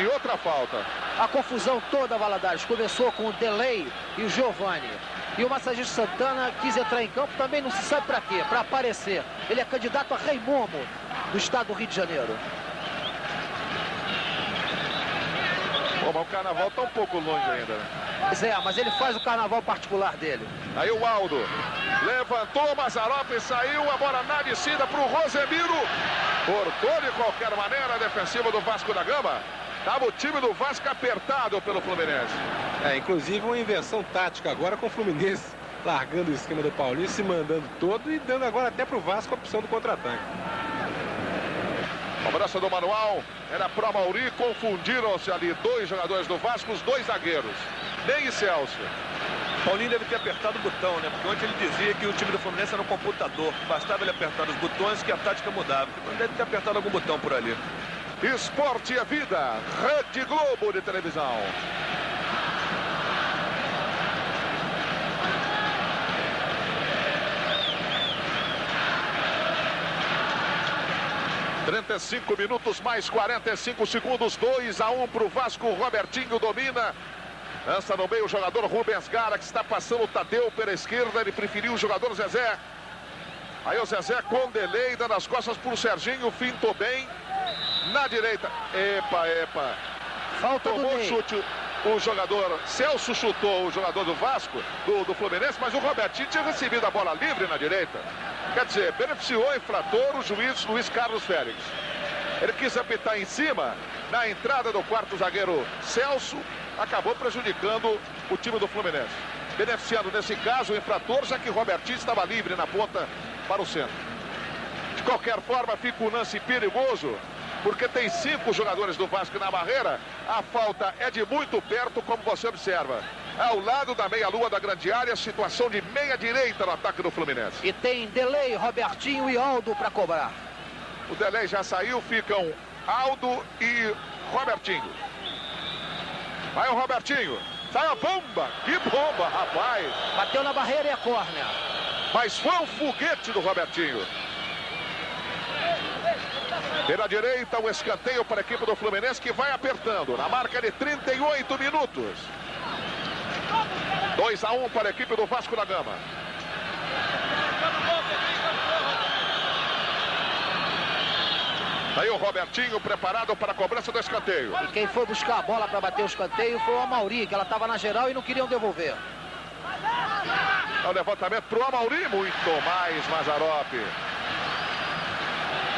Em outra falta. A confusão toda, Valadares, começou com o Delay e o Giovani. E o massagista Santana quis entrar em campo, também não se sabe para quê, para aparecer. Ele é candidato a Rei Momo do estado do Rio de Janeiro. Mas o carnaval tá um pouco longe ainda, né? Pois é, mas ele faz o carnaval particular dele. Aí o Aldo levantou, Mazzaropi saiu, a bola na descida para o Rosemiro. Cortou de qualquer maneira a defensiva do Vasco da Gama. Estava o time do Vasco apertado pelo Fluminense. Inclusive uma inversão tática agora com o Fluminense largando o esquema do Paulinho, se mandando todo e dando agora até para o Vasco a opção do contra-ataque. Cobrança do manual, era pro Amaury, confundiram-se ali dois jogadores do Vasco, os dois zagueiros, Ney e Celso. Paulinho deve ter apertado o botão, né? Porque ontem ele dizia que o time do Fluminense era um computador. Bastava ele apertar os botões que a tática mudava. Então deve ter apertado algum botão por ali. Esporte é vida, Rede Globo de televisão. (35 minutos mais 45 segundos), 2-1 para o Vasco. Robertinho domina. Lança no meio o jogador Rubens Gala, que está passando o Tadeu pela esquerda. Ele preferiu o jogador Zezé. Aí o Zezé com delay, dando as costas para o Serginho. Fintou bem. Na direita. Epa. Falta tomou do chute. O jogador Celso chutou o jogador do Vasco, do Fluminense, mas o Robertinho tinha recebido a bola livre na direita. Quer dizer, beneficiou o infrator, o juiz Luiz Carlos Félix. Ele quis apitar em cima, na entrada do quarto zagueiro Celso, acabou prejudicando o time do Fluminense. Beneficiando, nesse caso, o infrator, já que Robertinho estava livre na ponta para o centro. De qualquer forma, fica um lance perigoso, porque tem 5 jogadores do Vasco na barreira. A falta é de muito perto, como você observa. Ao lado da meia-lua da grande área, situação de meia-direita no ataque do Fluminense. E tem Delay, Robertinho e Aldo para cobrar. O Delay já saiu, ficam Aldo e Robertinho. Vai o Robertinho. Sai a bomba. Que bomba, rapaz. Bateu na barreira e é córner. Mas foi um foguete do Robertinho. Pela direita, o escanteio para a equipe do Fluminense, que vai apertando na marca de 38 minutos. 2-1 para a equipe do Vasco da Gama. Aí o Robertinho preparado para a cobrança do escanteio. E quem foi buscar a bola para bater o escanteio foi o Amaury, que ela estava na geral e não queriam devolver. É o levantamento para o Amaury, muito mais Mazzaropi.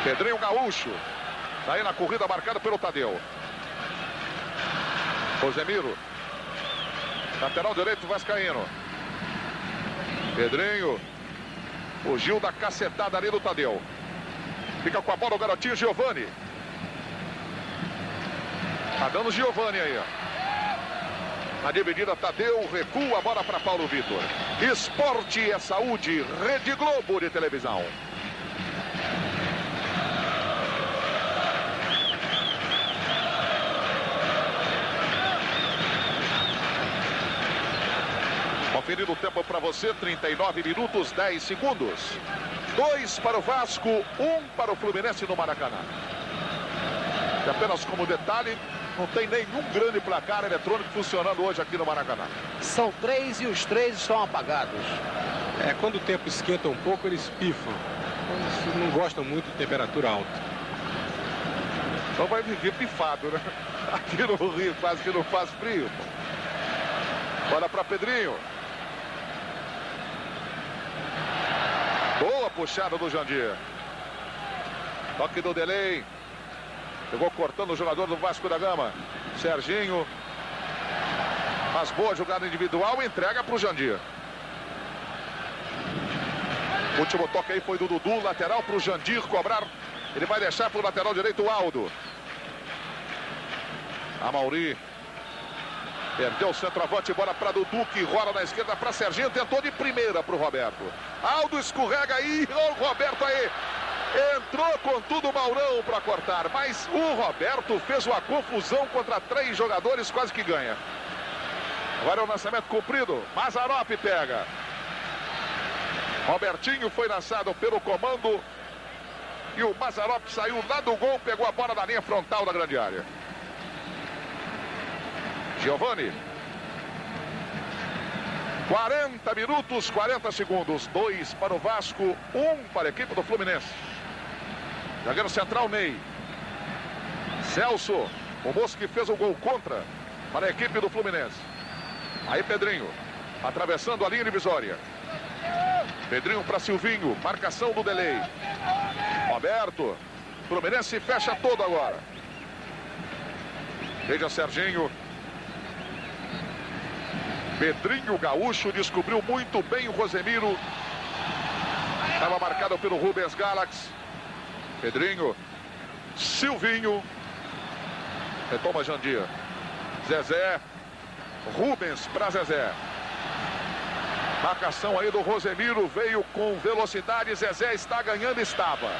Pedrinho Gaúcho. Aí na corrida marcada pelo Tadeu. Rosemiro. Lateral direito vascaíno. Pedrinho. Fugiu da cacetada ali do Tadeu. Fica com a bola o garotinho Giovani. Tá dando Giovani aí, ó. Na dividida, Tadeu recua a bola para Paulo Vitor. Esporte é saúde, Rede Globo de televisão. Conferindo o tempo para você, 39 minutos, 10 segundos. 2 para o Vasco, 1 para o Fluminense no Maracanã. E apenas como detalhe, não tem nenhum grande placar eletrônico funcionando hoje aqui no Maracanã. São 3 e os 3 estão apagados. Quando o tempo esquenta um pouco, eles pifam. Eles não gostam muito de temperatura alta. Então vai viver pifado, né? Aqui no Rio quase que não faz frio. Bola para Pedrinho. Boa puxada do Jandir. Toque do Delay. Pegou cortando o jogador do Vasco da Gama. Serginho. Mas boa jogada individual. Entrega para o Jandir. O último toque aí foi do Dudu. Lateral para o Jandir cobrar. Ele vai deixar para o lateral direito o Aldo. Amauri. Perdeu o centroavante, bola para Dudu, que rola na esquerda para Serginho, tentou de primeira para o Roberto. Aldo escorrega aí, o Roberto aí. Entrou com tudo o Maurão para cortar, mas o Roberto fez uma confusão contra 3 jogadores, quase que ganha. Agora é o lançamento cumprido, Mazzaropi pega. Robertinho foi lançado pelo comando e o Mazzaropi saiu lá do gol, pegou a bola na linha frontal da grande área. Giovani. 40 minutos, 40 segundos. 2 para o Vasco, 1 para a equipe do Fluminense. Zagueiro central, Ney. Celso, o moço que fez o gol contra para a equipe do Fluminense. Aí Pedrinho, atravessando a linha divisória. Pedrinho para Silvinho, marcação do Delay. Roberto, Fluminense fecha todo agora. Veja Serginho. Pedrinho Gaúcho descobriu muito bem o Rosemiro. Estava marcado pelo Rubens Galax. Pedrinho. Silvinho. Retoma Jandir. Zezé. Rubens para Zezé. Marcação aí do Rosemiro. Veio com velocidade. Zezé está ganhando, estava.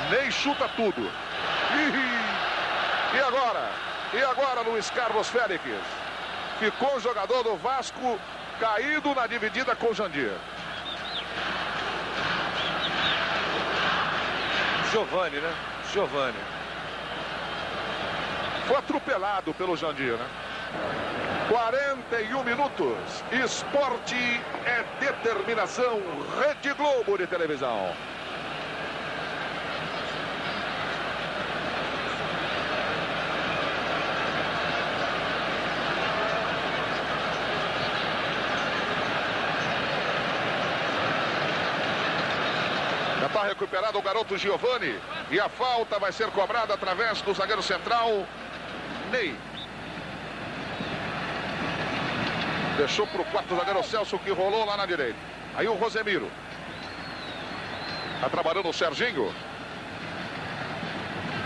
Ney chuta tudo. E agora? E agora, Luiz Carlos Félix? Ficou o jogador do Vasco caído na dividida com o Jandir. Giovani, né? Giovani. Foi atropelado pelo Jandir, né? 41 minutos. Esporte é determinação. Rede Globo de televisão. Está recuperado o garoto Giovani. E a falta vai ser cobrada através do zagueiro central, Ney. Deixou para o quarto zagueiro Celso, que rolou lá na direita. Aí o Rosemiro. Está trabalhando o Serginho.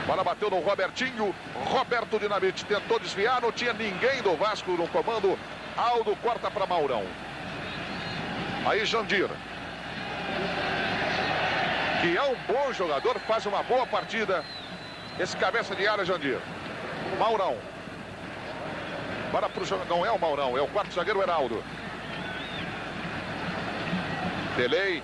Bola bateu no Robertinho. Roberto Dinamite tentou desviar. Não tinha ninguém do Vasco no comando. Aldo corta para Maurão. Aí Jandir. Que é um bom jogador, faz uma boa partida. Esse cabeça de área, Jandir. Maurão. Bora pro jogo. Não é o Maurão, é o quarto zagueiro Heraldo. Delay.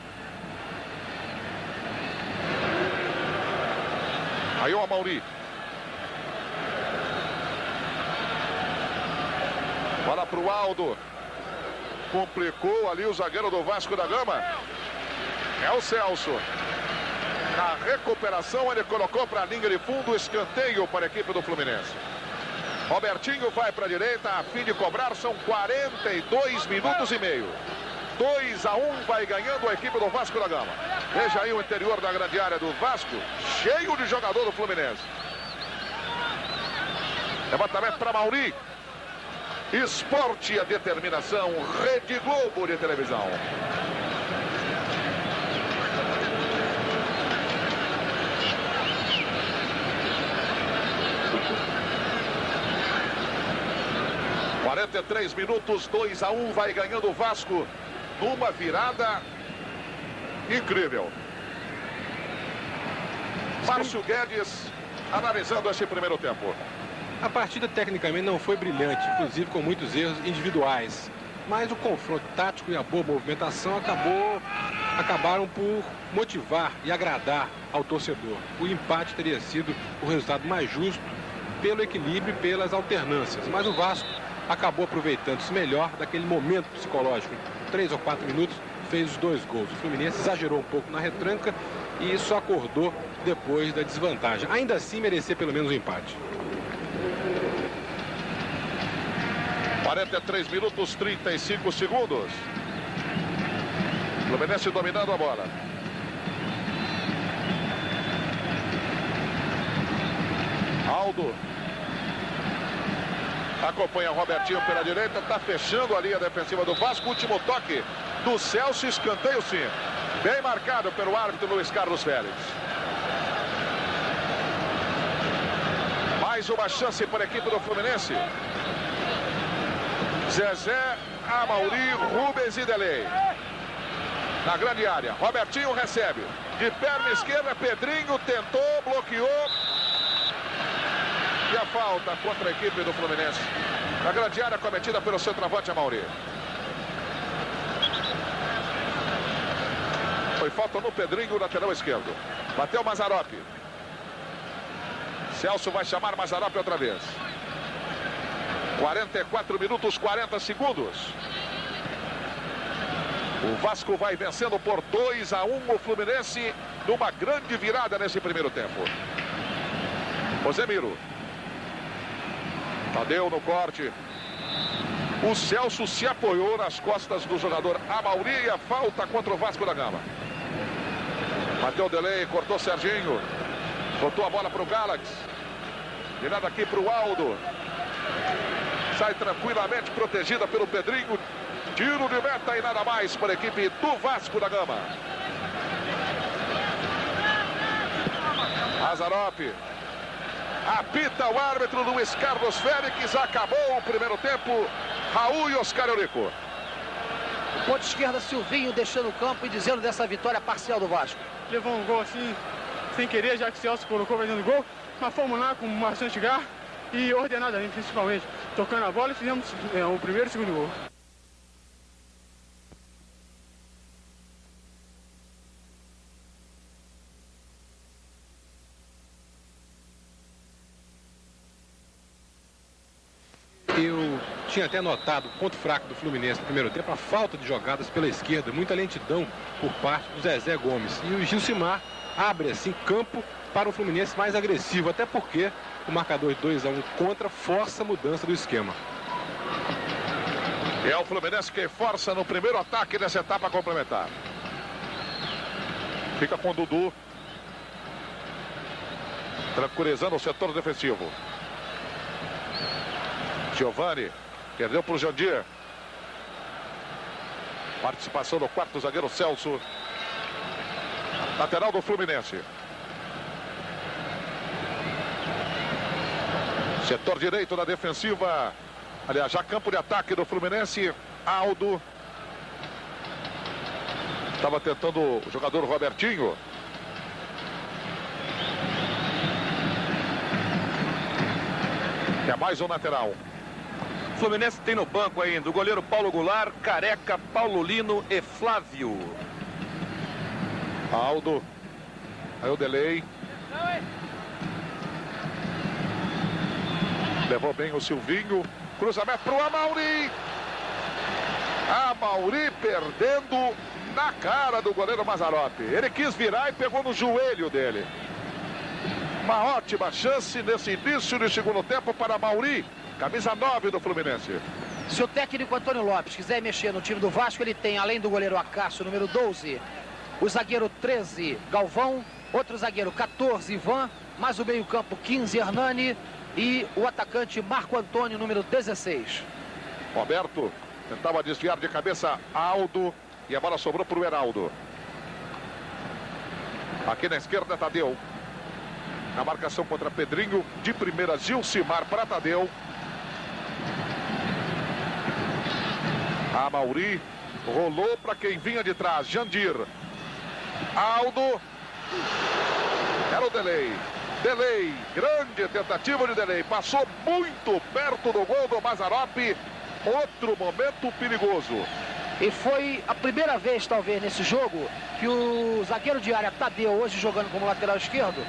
Aí o Amauri. Bola pro Aldo. Complicou ali o zagueiro do Vasco da Gama. É o Celso. Na recuperação, ele colocou para a linha de fundo, escanteio para a equipe do Fluminense. Robertinho vai para a direita, a fim de cobrar, são 42 minutos e meio. 2-1, vai ganhando a equipe do Vasco da Gama. Veja aí o interior da grande área do Vasco, cheio de jogador do Fluminense. Levantamento para Mauri. Esporte e a determinação. Rede Globo de televisão. ...43 minutos, 2-1, vai ganhando o Vasco... ...numa virada... incrível. Márcio Guedes... ...analisando esse primeiro tempo. A partida tecnicamente não foi brilhante, inclusive com muitos erros individuais. Mas o confronto tático e a boa movimentação acabaram por motivar e agradar ao torcedor. O empate teria sido o resultado mais justo pelo equilíbrio e pelas alternâncias. Mas o Vasco acabou aproveitando-se melhor daquele momento psicológico. Em 3 ou 4 minutos fez os 2 gols. O Fluminense exagerou um pouco na retranca e só acordou depois da desvantagem. Ainda assim merecia pelo menos um empate. 43 minutos, 35 segundos. Fluminense dominando a bola. Aldo. Acompanha Robertinho pela direita. Está fechando a linha defensiva do Vasco. Último toque do Celso. Escanteio sim. Bem marcado pelo árbitro Luiz Carlos Félix. Mais uma chance para a equipe do Fluminense. Zezé, Amauri, Rubens e Delei. Na grande área. Robertinho recebe. De perna esquerda, Pedrinho tentou, bloqueou. E a falta contra a equipe do Fluminense. Na grande área cometida pelo centroavante Amauri. Foi falta no Pedrinho, lateral esquerdo. Bateu Mazzaropi. Celso vai chamar Mazzaropi outra vez. 44 minutos, 40 segundos. O Vasco vai vencendo por 2-1 o Fluminense numa grande virada nesse primeiro tempo. Rosemiro. Tadeu no corte. O Celso se apoiou nas costas do jogador Amauri e a falta contra o Vasco da Gama. Bateu o Delei, cortou Serginho. Botou a bola para o Galax. Virada aqui para o Aldo. Sai tranquilamente protegida pelo Pedrinho. Tiro de meta e nada mais para a equipe do Vasco da Gama. Mazzaropi. Apita o árbitro Luiz Carlos Félix. Acabou o primeiro tempo. Raul e Oscar Eurico. Ponta esquerda, Silvinho deixando o campo e dizendo dessa vitória parcial do Vasco. Levou um gol assim, sem querer, já que o Celso colocou fazendo gol. Mas fomos lá com bastante garra e ordenadamente, principalmente. Tocando a bola e fizemos o primeiro e o segundo gol. Eu tinha até notado o ponto fraco do Fluminense no primeiro tempo, a falta de jogadas pela esquerda, muita lentidão por parte do Zezé Gomes. E o Gilcimar abre assim campo para o Fluminense mais agressivo, até porque o marcador de 2-1 contra força a mudança do esquema. É o Fluminense que força no primeiro ataque dessa etapa complementar. Fica com o Dudu. Tranquilizando o setor defensivo. Giovani. Perdeu para o Jandir. Participação do quarto zagueiro Celso. Lateral do Fluminense. Setor direito da defensiva. Aliás, já campo de ataque do Fluminense. Aldo. Estava tentando o jogador Robertinho. É mais um lateral. Fluminense tem no banco ainda o goleiro Paulo Goulart, Careca, Paulo Lino e Flávio. Aldo. Aí o Delei. Levou bem o Silvinho. Cruzamento para o Amauri. Amauri perdendo na cara do goleiro Mazzaropi. Ele quis virar e pegou no joelho dele. Uma ótima chance nesse início de segundo tempo para Amauri. Camisa 9 do Fluminense. Se o técnico Antônio Lopes quiser mexer no time do Vasco, ele tem, além do goleiro Acácio, número 12, o zagueiro 13, Galvão, outro zagueiro 14, Ivan, mais o meio-campo 15, Hernani, e o atacante Marco Antônio, número 16. Roberto tentava desviar de cabeça Aldo e a bola sobrou para o Heraldo. Aqui na esquerda, Tadeu. Na marcação contra Pedrinho. De primeira, Gilcimar para Tadeu. Amauri. Rolou para quem vinha de trás. Jandir. Aldo. Era o Delay. Delay. Grande tentativa de Delay. Passou muito perto do gol do Mazzaropi. Outro momento perigoso. E foi a primeira vez, talvez, nesse jogo, que o zagueiro de área Tadeu, hoje jogando como lateral esquerdo,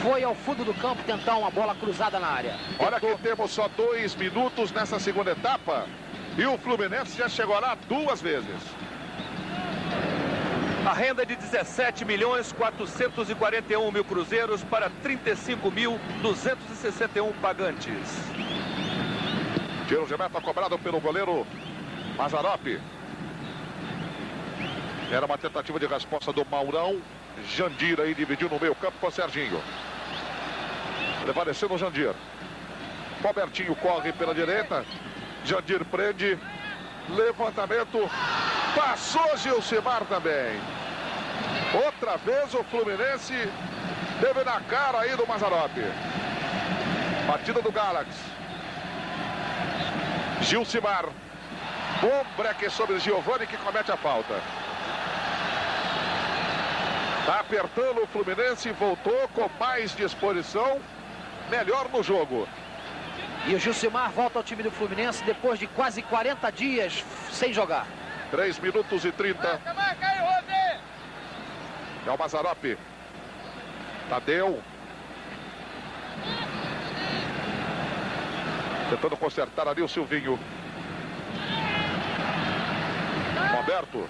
foi ao fundo do campo tentar uma bola cruzada na área. Olha que temos só 2 minutos nessa segunda etapa. E o Fluminense já chegou lá 2 vezes. A renda é de 17.441.000 cruzeiros para 35.261 pagantes. Tiro de meta cobrado pelo goleiro Mazzaropi. Era uma tentativa de resposta do Maurão. Jandir aí dividiu no meio campo com o Serginho. Prevalecendo o Jandir. Robertinho corre pela direita. Jandir prende. Levantamento. Passou Gilcimar também. Outra vez o Fluminense teve na cara aí do Mazzaropi. Batida do Galaxy. Gilcimar. Bom breque sobre Giovani que comete a falta. Está apertando o Fluminense, voltou com mais disposição, melhor no jogo. E o Gilcimar volta ao time do Fluminense depois de quase 40 dias sem jogar. 3 minutos e 30. É o Mazzaropi. Tadeu. Tentando consertar ali o Silvinho. Roberto.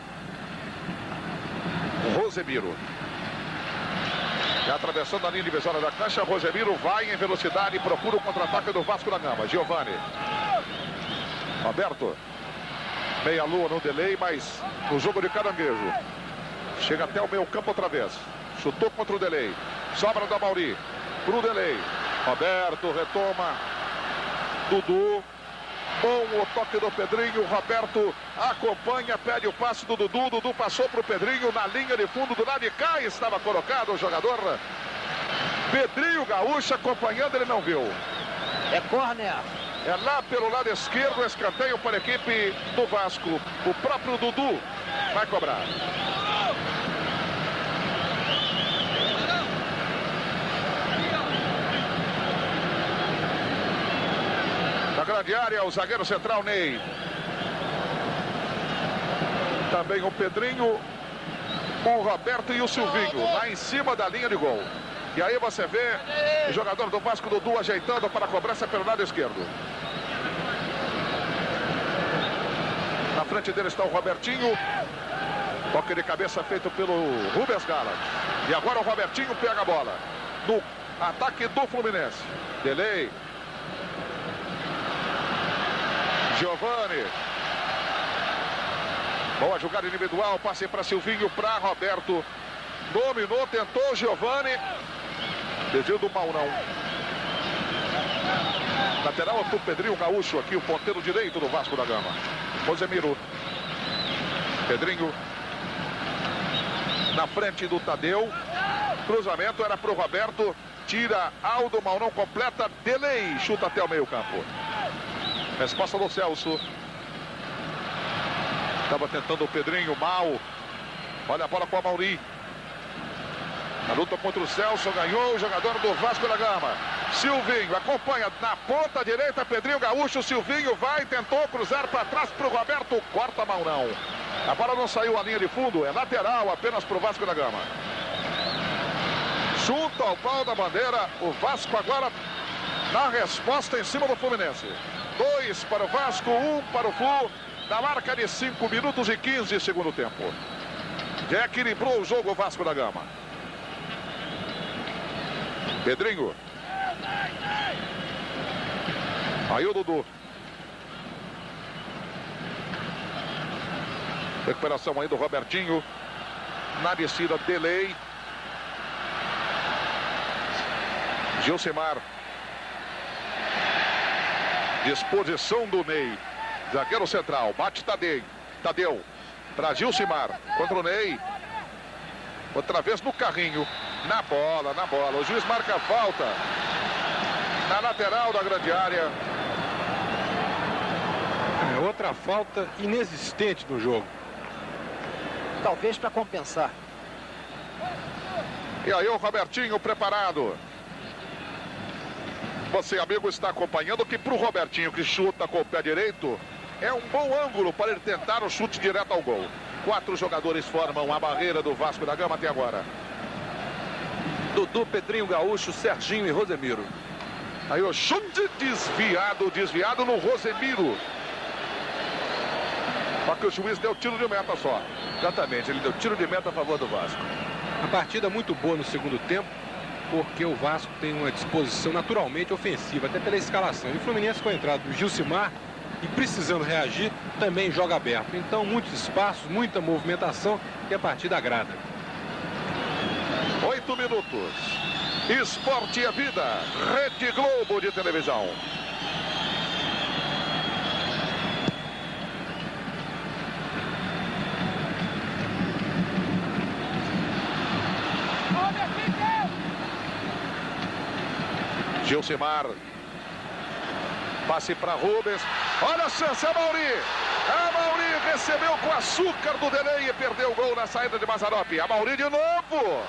Rosemiro. E atravessando a linha divisória da cancha, Rosemiro vai em velocidade e procura o contra-ataque do Vasco da Gama. Giovani. Roberto. Meia-lua no delay, mas no jogo de caranguejo. Chega até o meio campo outra vez. Chutou contra o delay. Sobra da Mauri. Pro delay. Roberto retoma. Dudu. Bom o toque do Pedrinho. Roberto acompanha, pede o passe do Dudu. Dudu passou para o Pedrinho na linha de fundo do lado de cá. Estava colocado o jogador Pedrinho Gaúcho acompanhando, ele não viu. É córner. É lá pelo lado esquerdo, escanteio para a equipe do Vasco. O próprio Dudu vai cobrar. Grande área, o zagueiro central Ney. Também o Pedrinho, o Roberto e o Silvinho lá em cima da linha de gol. E aí você vê o jogador do Vasco, Dudu, ajeitando para a cobrança pelo lado esquerdo. Na frente dele está o Robertinho. Toque de cabeça feito pelo Rubens Gala. E agora o Robertinho pega a bola no ataque do Fluminense. Delay. Giovani. Boa jogada individual, passe para Silvinho, para Roberto. Dominou, tentou Giovani. Desvio do Maurão. Lateral para o Pedrinho Gaúcho aqui, o ponteiro direito do Vasco da Gama. Rosemiro. Pedrinho. Na frente do Tadeu. Cruzamento era para o Roberto. Tira Aldo, Maurão completa. Delay, chuta até o meio campo. Resposta do Celso. Estava tentando o Pedrinho, mal. Olha a bola com a Mauri. Na luta contra o Celso, ganhou o jogador do Vasco da Gama. Silvinho acompanha na ponta direita, Pedrinho Gaúcho. Silvinho vai, tentou cruzar para trás para o Roberto. Corta Maurão. A bola não saiu à linha de fundo, é lateral apenas para o Vasco da Gama. Junto ao pau da bandeira, o Vasco agora na resposta em cima do Fluminense. 2 para o Vasco, 1 para o Flu, na marca de 5 minutos e 15 segundo tempo. Já equilibrou o jogo o Vasco da Gama. Pedrinho. Aí o Dudu. Recuperação aí do Robertinho. Na descida, delay. Disposição do Ney. Zagueiro central. Bate Tadeu. Para Gilcimar. Contra o Ney. Outra vez no carrinho. Na bola. O juiz marca a falta. Na lateral da grande área. Outra falta inexistente no jogo. Talvez para compensar. E aí o Robertinho preparado. Você, amigo, está acompanhando que para o Robertinho, que chuta com o pé direito, é um bom ângulo para ele tentar o chute direto ao gol. 4 jogadores formam a barreira do Vasco da Gama até agora. Dudu, Pedrinho Gaúcho, Serginho e Rosemiro. Aí o chute desviado no Rosemiro. Só que o juiz deu tiro de meta só. Exatamente, ele deu tiro de meta a favor do Vasco. Uma partida muito boa no segundo tempo, porque o Vasco tem uma disposição naturalmente ofensiva, até pela escalação. E o Fluminense, com a entrada do Gilcimar, e precisando reagir, também joga aberto. Então, muitos espaços, muita movimentação, e a partida agrada. 8 minutos. Esporte é vida. Rede Globo de televisão. Gilcimar. Passe para Rubens. Olha a chance, Amauri. Amauri recebeu com açúcar do Delay e perdeu o gol na saída de Mazzaropi. Amauri de novo.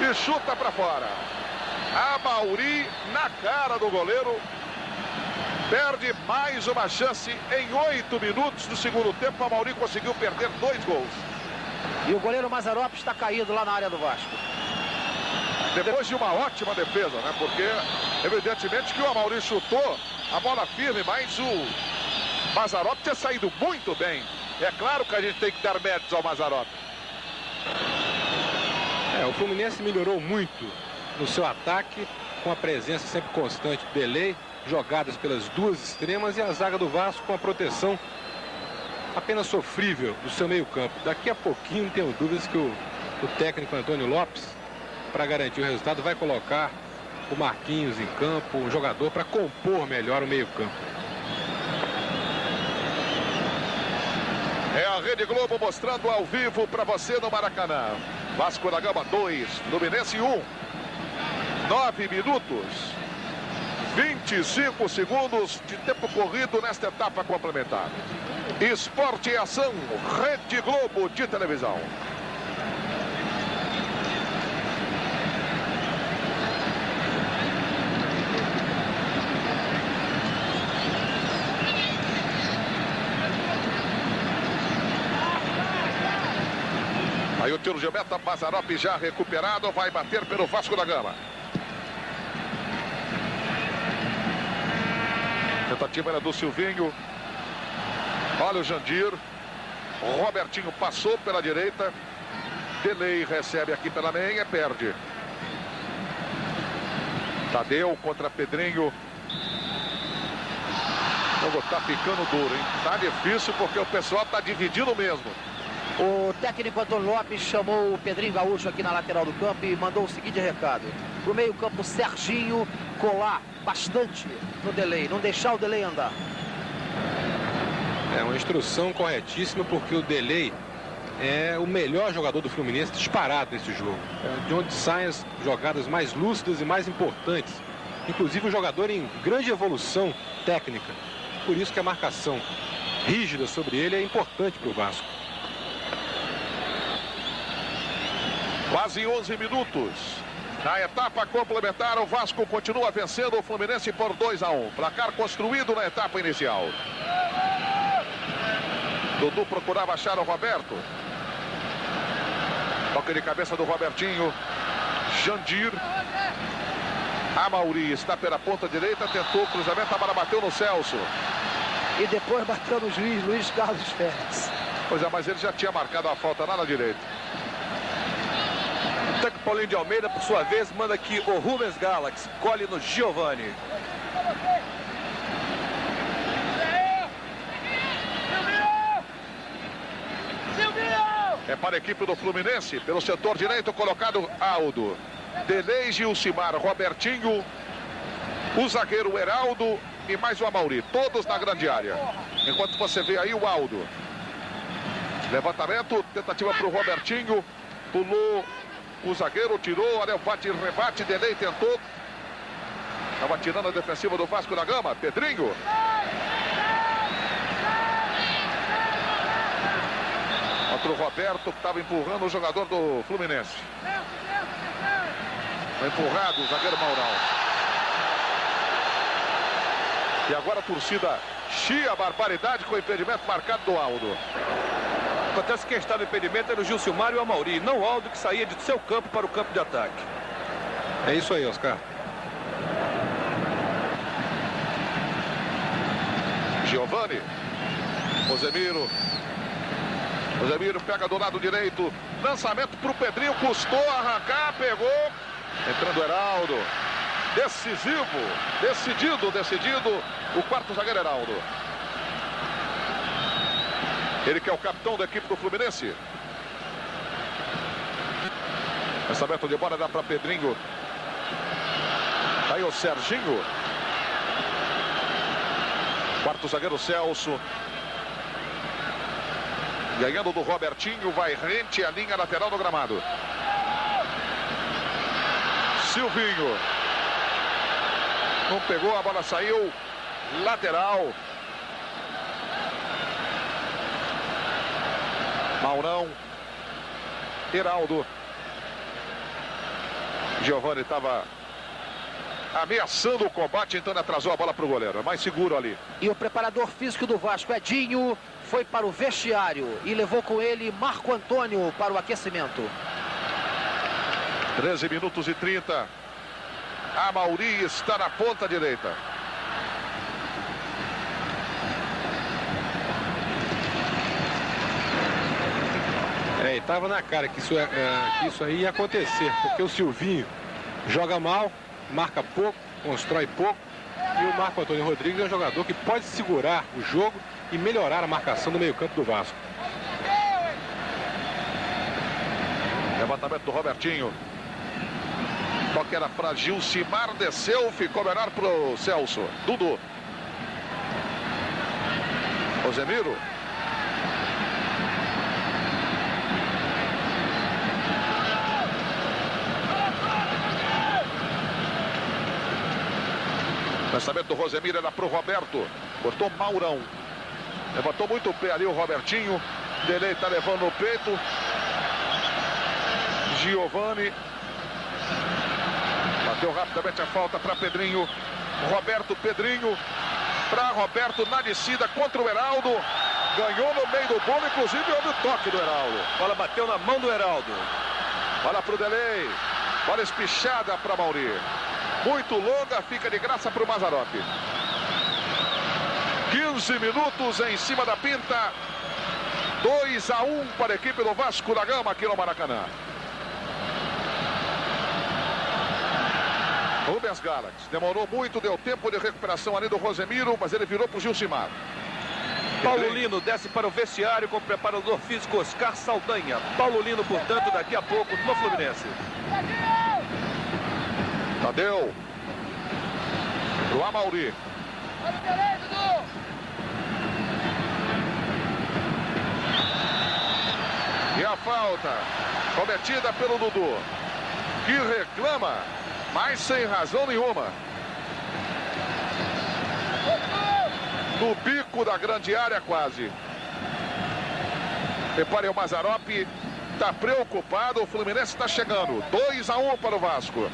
E chuta para fora. Amauri na cara do goleiro. Perde mais uma chance em 8 minutos do segundo tempo. Amauri conseguiu perder 2 gols. E o goleiro Mazzaropi está caído lá na área do Vasco. Depois de uma ótima defesa, né? Porque, evidentemente, que o Amauri chutou a bola firme, mas o Mazzaropi tinha saído muito bem. É claro que a gente tem que dar méritos ao Mazzaropi. O Fluminense melhorou muito no seu ataque, com a presença sempre constante do Delay, jogadas pelas 2 extremas, e a zaga do Vasco com a proteção apenas sofrível do seu meio campo. Daqui a pouquinho, não tenho dúvidas que o técnico Antônio Lopes, para garantir o resultado, vai colocar o Marquinhos em campo, um jogador para compor melhor o meio campo. É a Rede Globo mostrando ao vivo para você no Maracanã. Vasco da Gama 2, Fluminense 1. 9 minutos, 25 segundos de tempo corrido nesta etapa complementar. Esporte e ação, Rede Globo de televisão. Aí o tiro de meta, Mazzaropi já recuperado, vai bater pelo Vasco da Gama. Tentativa era do Silvinho. Olha o Jandir. Robertinho passou pela direita. Delay recebe aqui pela meia, perde. Tadeu contra Pedrinho. O jogo tá ficando duro, hein? Tá difícil porque o pessoal tá dividindo mesmo. O técnico Antônio Lopes chamou o Pedrinho Gaúcho aqui na lateral do campo e mandou o seguinte recado. Pro meio campo, Serginho colar bastante no Delay, não deixar o Delay andar. É uma instrução corretíssima, porque o Delay é o melhor jogador do Fluminense disparado nesse jogo. É de onde saem as jogadas mais lúcidas e mais importantes. Inclusive um jogador em grande evolução técnica. Por isso que a marcação rígida sobre ele é importante para o Vasco. Quase 11 minutos. Na etapa complementar, o Vasco continua vencendo o Fluminense por 2-1. Placar construído na etapa inicial. Dudu procurava achar o Roberto. Toque de cabeça do Robertinho. Jandir. Amauri está pela ponta direita, tentou o cruzamento, a bola bateu no Celso. E depois bateu no juiz Luiz Carlos Félix. Pois é, mas ele já tinha marcado a falta lá na direita. O técnico Paulinho de Almeida, por sua vez, manda aqui o Rubens Galax, colhe no Giovani. É para a equipe do Fluminense, pelo setor direito, colocado Aldo. Delay, Gilcimar, Robertinho, o zagueiro Heraldo e mais o Amauri, todos na grande área. Enquanto você vê aí o Aldo. Levantamento, tentativa para o Robertinho. Pulou o zagueiro, tirou, olha o bate e rebate, Delei tentou. Estava tirando a defensiva do Vasco da Gama, Pedrinho. Contra o Roberto, que estava empurrando o jogador do Fluminense. Foi empurrado o zagueiro Maurão. E agora a torcida chia a barbaridade com o impedimento marcado do Aldo. Acontece que quem estava em impedimento era o Gilcimar e o Amauri, não o Aldo, que saía de seu campo para o campo de ataque. É isso aí, Oscar. Giovani. Rosemiro. Rosemiro pega do lado direito. Lançamento para o Pedrinho. Custou arrancar. Pegou. Entrando o Heraldo. Decisivo. Decidido. O quarto zagueiro Heraldo. Ele que é o capitão da equipe do Fluminense. Lançamento de bola dá para Pedrinho. Aí o Serginho. Quarto zagueiro Celso. Ganhando do Robertinho, vai rente a linha lateral do gramado. Silvinho. Não pegou, a bola saiu. Lateral. Maurão. Heraldo. Giovani estava ameaçando o combate, então ele atrasou a bola para o goleiro. É mais seguro ali. E o preparador físico do Vasco, Edinho, foi para o vestiário e levou com ele Marco Antônio para o aquecimento. 13 minutos e 30. Amauri está na ponta direita. E estava na cara que isso aí ia acontecer, porque o Silvinho joga mal, marca pouco, constrói pouco, e o Marco Antônio Rodrigues é um jogador que pode segurar o jogo e melhorar a marcação do meio-campo do Vasco. Levantamento do Robertinho. Toque era para Gilcimar, desceu, ficou melhor para o Celso. Dudu. Rosemiro. Lançamento do Rosemiro era para o Roberto. Cortou Maurão. Levantou muito o pé ali o Robertinho. Delei está levando no peito. Giovani. Bateu rapidamente a falta para Pedrinho. Roberto, Pedrinho. Para Roberto na descida contra o Heraldo. Ganhou no meio do bolo, inclusive houve o toque do Heraldo. A bola bateu na mão do Heraldo. Bola para o Delei. Bola espichada para Mauri. Muito longa, fica de graça para o Mazzaropi. 15 minutos em cima da pinta. 2-1 para a equipe do Vasco da Gama aqui no Maracanã. Rubens Galax demorou muito, deu tempo de recuperação ali do Rosemiro, mas ele virou para o Gilcimar. Paulo Lino desce para o vestiário com o preparador físico Oscar Saldanha. Paulo Lino, portanto, daqui a pouco no Fluminense. Tadeu. Pro Amauri. E a falta cometida pelo Dudu, que reclama, mas sem razão nenhuma. No bico da grande área quase. Repare, o Mazzaropi está preocupado, o Fluminense está chegando. 2-1 para o Vasco.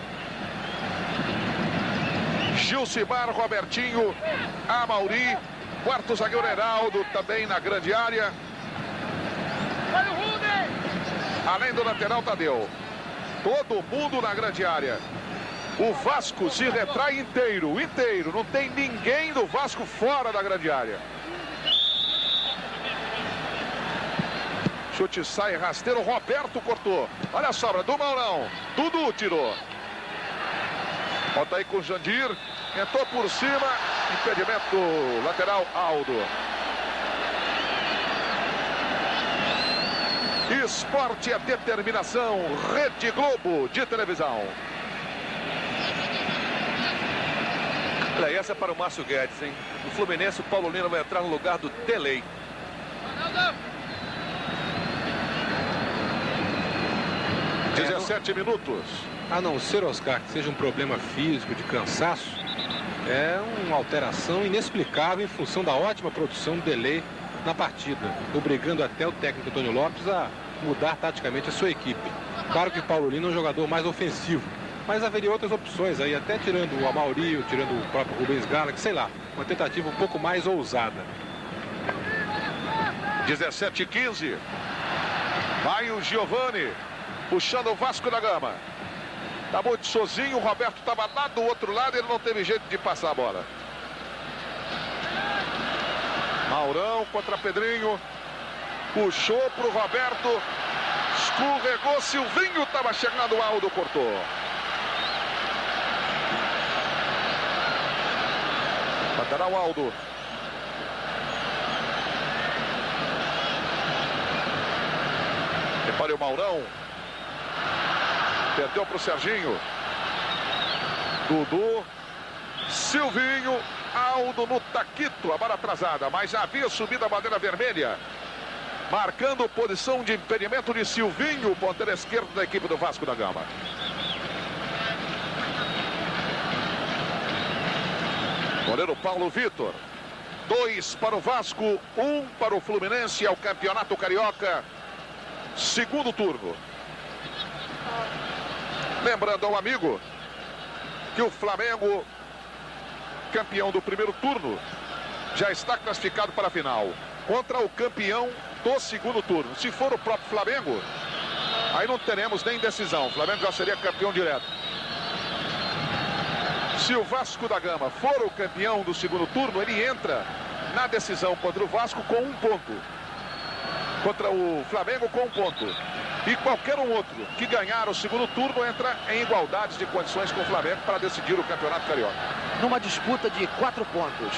Gilcimar, Robertinho, Amauri, quarto zagueiro Heraldo também na grande área. Além do lateral Tadeu. Todo mundo na grande área. O Vasco se retrai inteiro. Não tem ninguém do Vasco fora da grande área. Chute sai rasteiro, Roberto cortou. Olha a sobra do Maurão. Dudu tirou. Volta aí com o Jandir. Entrou por cima. Impedimento lateral Aldo. Esporte é determinação. Rede Globo de televisão. Olha, essa é para o Márcio Guedes, hein? No Fluminense, o Paulo Lino vai entrar no lugar do Delay. É, 17 minutos. A não ser, Oscar, que seja um problema físico, de cansaço, é uma alteração inexplicável em função da ótima produção do Delay na partida, obrigando até o técnico Antônio Lopes a mudar taticamente a sua equipe. Claro que Paulo Lino é um jogador mais ofensivo, mas haveria outras opções aí, até tirando o Amauri, tirando o próprio Rubens Gallagher, sei lá, uma tentativa um pouco mais ousada. 17-15. Vai o Giovani, puxando o Vasco da Gama. Tá muito sozinho, o Roberto estava lá do outro lado e ele não teve jeito de passar a bola. Maurão contra Pedrinho. Puxou pro Roberto. Escorregou, Silvinho estava chegando, o Aldo cortou. Baterá o Aldo. Repare o Maurão. Perdeu para o Serginho. Dudu. Silvinho. Aldo no taquito. A bola atrasada, mas já havia subido a bandeira vermelha. Marcando posição de impedimento de Silvinho, ponteiro esquerdo da equipe do Vasco da Gama. Goleiro Paulo Vitor. 2 para o Vasco, 1 para o Fluminense. É o Campeonato Carioca. Segundo turno. Lembrando ao amigo que o Flamengo, campeão do primeiro turno, já está classificado para a final. Contra o campeão do segundo turno. Se for o próprio Flamengo, aí não teremos nem decisão. O Flamengo já seria campeão direto. Se o Vasco da Gama for o campeão do segundo turno, ele entra na decisão contra o Vasco com 1 ponto. Contra o Flamengo com 1 ponto. E qualquer um outro que ganhar o segundo turno entra em igualdade de condições com o Flamengo para decidir o Campeonato Carioca. Numa disputa de 4 pontos.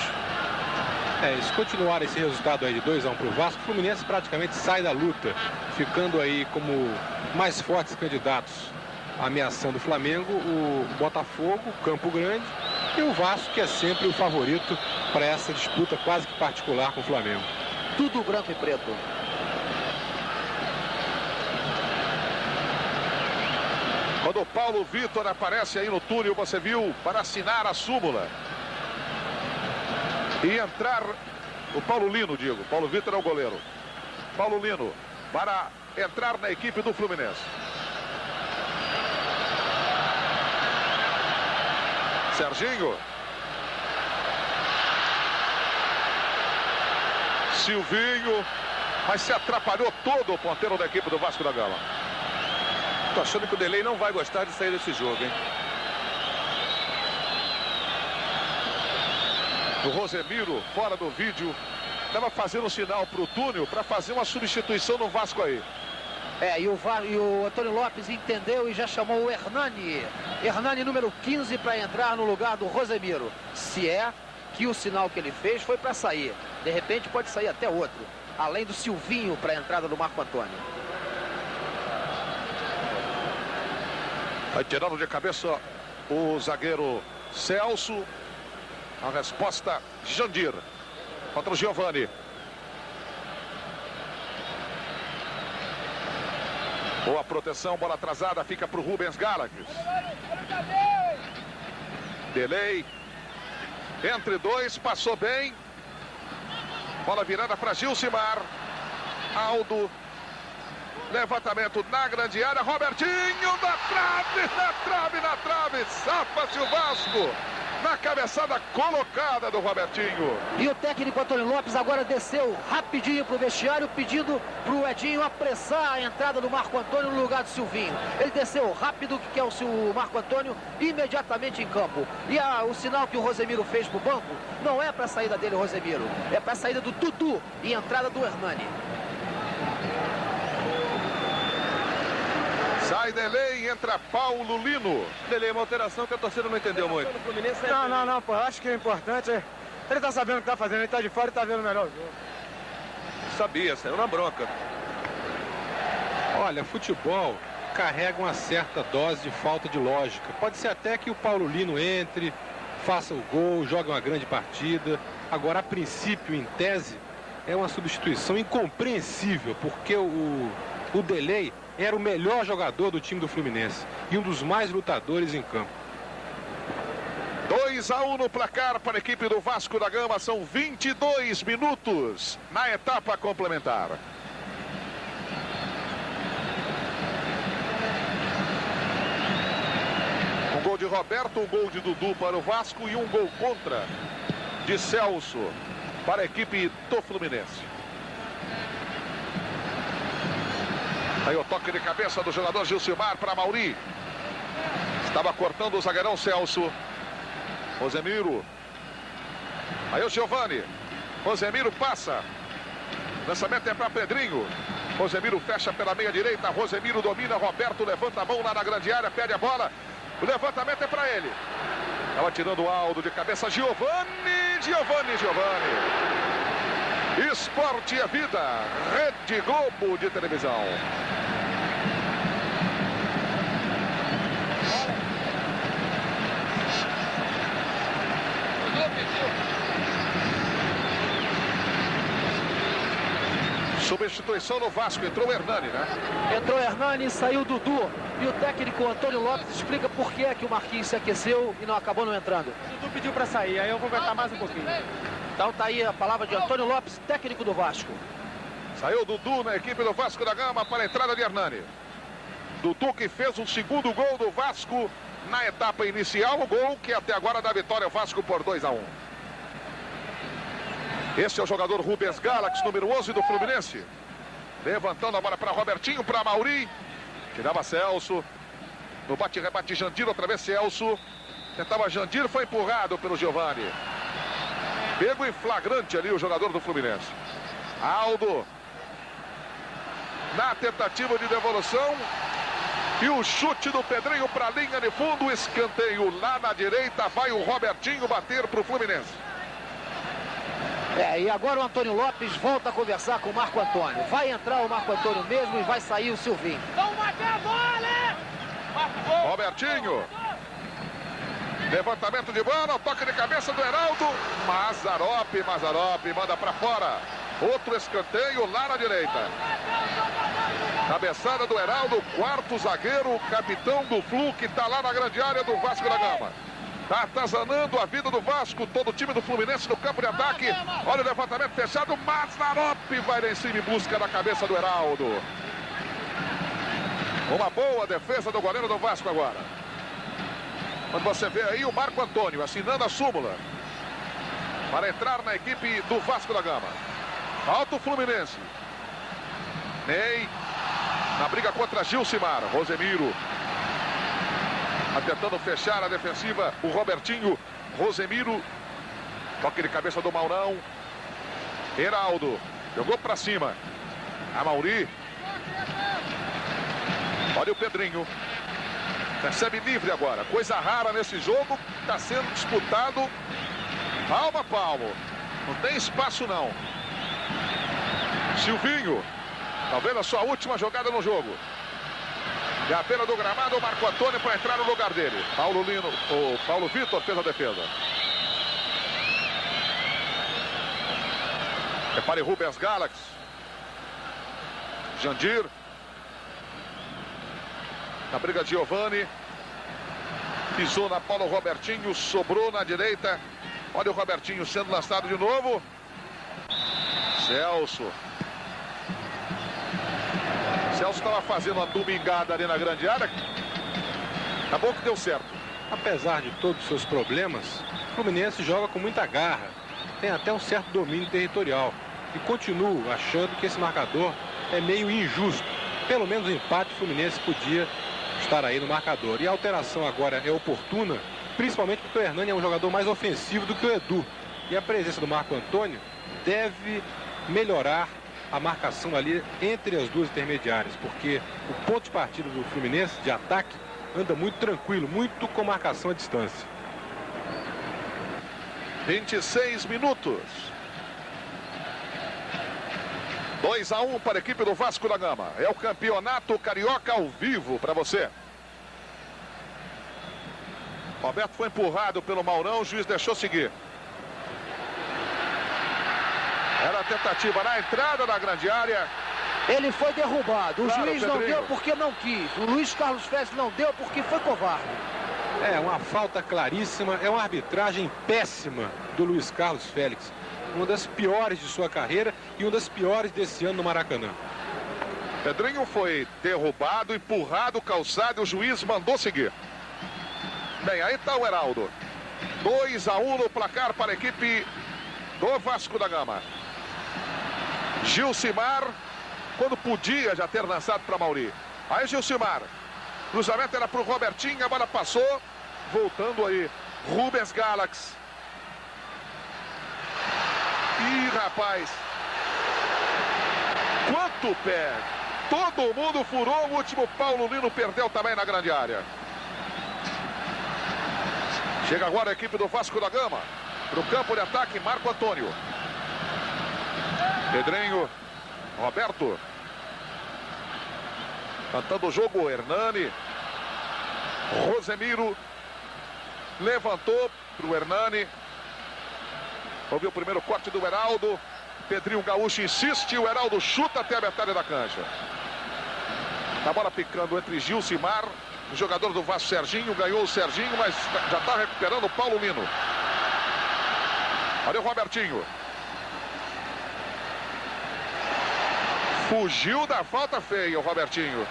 Se continuar esse resultado aí de 2-1 para o Vasco, o Fluminense praticamente sai da luta, ficando aí como mais fortes candidatos, ameaçando o Flamengo, o Botafogo, o Campo Grande e o Vasco, que é sempre o favorito para essa disputa quase que particular com o Flamengo. Tudo branco e preto. Quando o Paulo Vitor aparece aí no túnel, você viu, para assinar a súmula. E entrar o Paulo Lino, digo. Paulo Vitor é o goleiro. Paulo Lino para entrar na equipe do Fluminense. Serginho. Silvinho. Mas se atrapalhou todo o ponteiro da equipe do Vasco da Gama. Tô achando que o Delay não vai gostar de sair desse jogo, hein? O Rosemiro, fora do vídeo, estava fazendo um sinal para o túnel para fazer uma substituição no Vasco aí. E o Antônio Lopes entendeu e já chamou o Hernani. Hernani número 15 para entrar no lugar do Rosemiro. Se é que o sinal que ele fez foi para sair. De repente pode sair até outro. Além do Silvinho para a entrada do Marco Antônio. Vai tirando de cabeça o zagueiro Celso. A resposta, Jandir contra o Giovani. Boa proteção, bola atrasada, fica para o Rubens Gallagher. Delay. Entre dois, passou bem. Bola virada para Gilcimar. Aldo. Levantamento na grande área. Robertinho na trave. Safa-se o Vasco. Na cabeçada colocada do Robertinho. E o técnico Antônio Lopes agora desceu rapidinho para o vestiário, pedindo para o Edinho apressar a entrada do Marco Antônio no lugar do Silvinho. Ele desceu rápido, que é o Marco Antônio, imediatamente em campo. E o sinal que o Rosemiro fez para o banco não é para a saída dele, Rosemiro. É para a saída do Dudu e entrada do Hernani. Sai Delay, entra Paulo Lino. Delay, uma alteração que a torcida não entendeu muito. Não, pô, acho que o importante é... Ele tá sabendo o que tá fazendo, ele tá de fora e tá vendo melhor o jogo. Sabia, saiu na bronca. Olha, futebol carrega uma certa dose de falta de lógica. Pode ser até que o Paulo Lino entre, faça o gol, jogue uma grande partida. Agora, a princípio, em tese, é uma substituição incompreensível, porque o Delay era o melhor jogador do time do Fluminense e um dos mais lutadores em campo. 2-1 no placar para a equipe do Vasco da Gama. São 22 minutos na etapa complementar. Um gol de Roberto, um gol de Dudu para o Vasco e um gol contra de Celso para a equipe do Fluminense. Aí o toque de cabeça do jogador Gilcimar para Mauri. Estava cortando o zagueirão Celso. Rosemiro. Aí o Giovani. Rosemiro passa. Lançamento é para Pedrinho. Rosemiro fecha pela meia direita. Rosemiro domina. Roberto levanta a mão lá na grande área. Pede a bola. O levantamento é para ele. Estava tirando o Aldo de cabeça. Giovani. Esporte é vida. Rede Globo de televisão. Substituição no Vasco, entrou o Hernani, né? Entrou o Hernani, saiu o Dudu. E o técnico Antônio Lopes explica por que é que o Marquinhos se aqueceu e não acabou não entrando. O Dudu pediu para sair, aí eu vou aguentar mais um pouquinho. Então tá aí a palavra de Antônio Lopes, técnico do Vasco. Saiu o Dudu na equipe do Vasco da Gama para a entrada de Hernani. Dudu que fez o segundo gol do Vasco na etapa inicial. O gol que até agora dá vitória ao Vasco por 2-1. Esse é o jogador Rubens Galax, número 11 do Fluminense. Levantando a bola para Robertinho, para Mauri. Tirava Celso. No bate-rebate Jandir, outra vez Celso. Tentava Jandir, foi empurrado pelo Giovani. Pego em flagrante ali o jogador do Fluminense. Aldo. Na tentativa de devolução. E o chute do Pedrinho para a linha de fundo. Escanteio lá na direita. Vai o Robertinho bater para o Fluminense. E agora o Antônio Lopes volta a conversar com o Marco Antônio. Vai entrar o Marco Antônio mesmo e vai sair o Silvinho. Robertinho. Levantamento de bola, toque de cabeça do Heraldo. Mazzaropi manda para fora. Outro escanteio lá na direita. Cabeçada do Heraldo, quarto zagueiro, capitão do Flu, que está lá na grande área do Vasco da Gama. Está atazanando a vida do Vasco, todo o time do Fluminense no campo de ataque. Olha o levantamento fechado, Mazzaropi vai lá em cima em busca da cabeça do Heraldo. Uma boa defesa do goleiro do Vasco agora. Quando você vê aí o Marco Antônio assinando a súmula para entrar na equipe do Vasco da Gama. Alto Fluminense. Ney na briga contra Gilcimar. Rosemiro. Tentando fechar a defensiva, o Robertinho. Rosemiro. Toque de cabeça do Maurão. Heraldo. Jogou para cima. A Mauri. Olha o Pedrinho. Recebe livre agora. Coisa rara nesse jogo. Está sendo disputado palmo a palmo. Não tem espaço não. Silvinho. Talvez a sua última jogada no jogo. E à beira do gramado, o Marco Antônio para entrar no lugar dele. O Paulo Vitor fez a defesa. Repare Rubens Galax. Jandir. Na briga de Giovani. Pisou na bola o Robertinho. Sobrou na direita. Olha o Robertinho sendo lançado de novo. Celso. Celso estava fazendo uma domingada ali na grande área. Acabou que deu certo. Apesar de todos os seus problemas, o Fluminense joga com muita garra. Tem até um certo domínio territorial. E continuo achando que esse marcador é meio injusto. Pelo menos o empate o Fluminense podia estar aí no marcador. E a alteração agora é oportuna, principalmente porque o Hernani é um jogador mais ofensivo do que o Edu. E a presença do Marco Antônio deve melhorar a marcação ali entre as duas intermediárias, porque o ponto de partida do Fluminense de ataque anda muito tranquilo, muito com marcação à distância. 26 minutos. 2-1 para a equipe do Vasco da Gama. É o campeonato carioca ao vivo para você. Roberto foi empurrado pelo Maurão, o juiz deixou seguir. Era a tentativa na entrada da grande área. Ele foi derrubado. O Claro, juiz não Pedrinho. deu porque não quis. O Luiz Carlos Félix não deu porque foi covarde. É uma falta claríssima, é uma arbitragem péssima do Luiz Carlos Félix. Uma das piores de sua carreira e uma das piores desse ano no Maracanã. Pedrinho foi derrubado, empurrado, calçado e o juiz mandou seguir. Bem, aí está o Heraldo. 2-1 no placar para a equipe do Vasco da Gama. Gilcimar, quando podia já ter lançado para Mauri. Aí Gilcimar. Cruzamento era para o Robertinho, a bola passou. Voltando aí, Rubens Galax. Ih, rapaz. Quanto pé. Todo mundo furou. O último Paulo Lino perdeu também na grande área. Chega agora a equipe do Vasco da Gama. Para o campo de ataque, Marco Antônio. Pedrinho. Roberto. Cantando o jogo, Hernani. Rosemiro. Levantou para o Hernani. Ouviu o primeiro corte do Heraldo. Pedrinho Gaúcho insiste. O Heraldo chuta até a metade da cancha. A bola picando entre Gilcimar. O jogador do Vasco, Serginho. Ganhou o Serginho, mas já está recuperando o Paulo Lino. Olha o Robertinho. Fugiu da falta feia o Robertinho.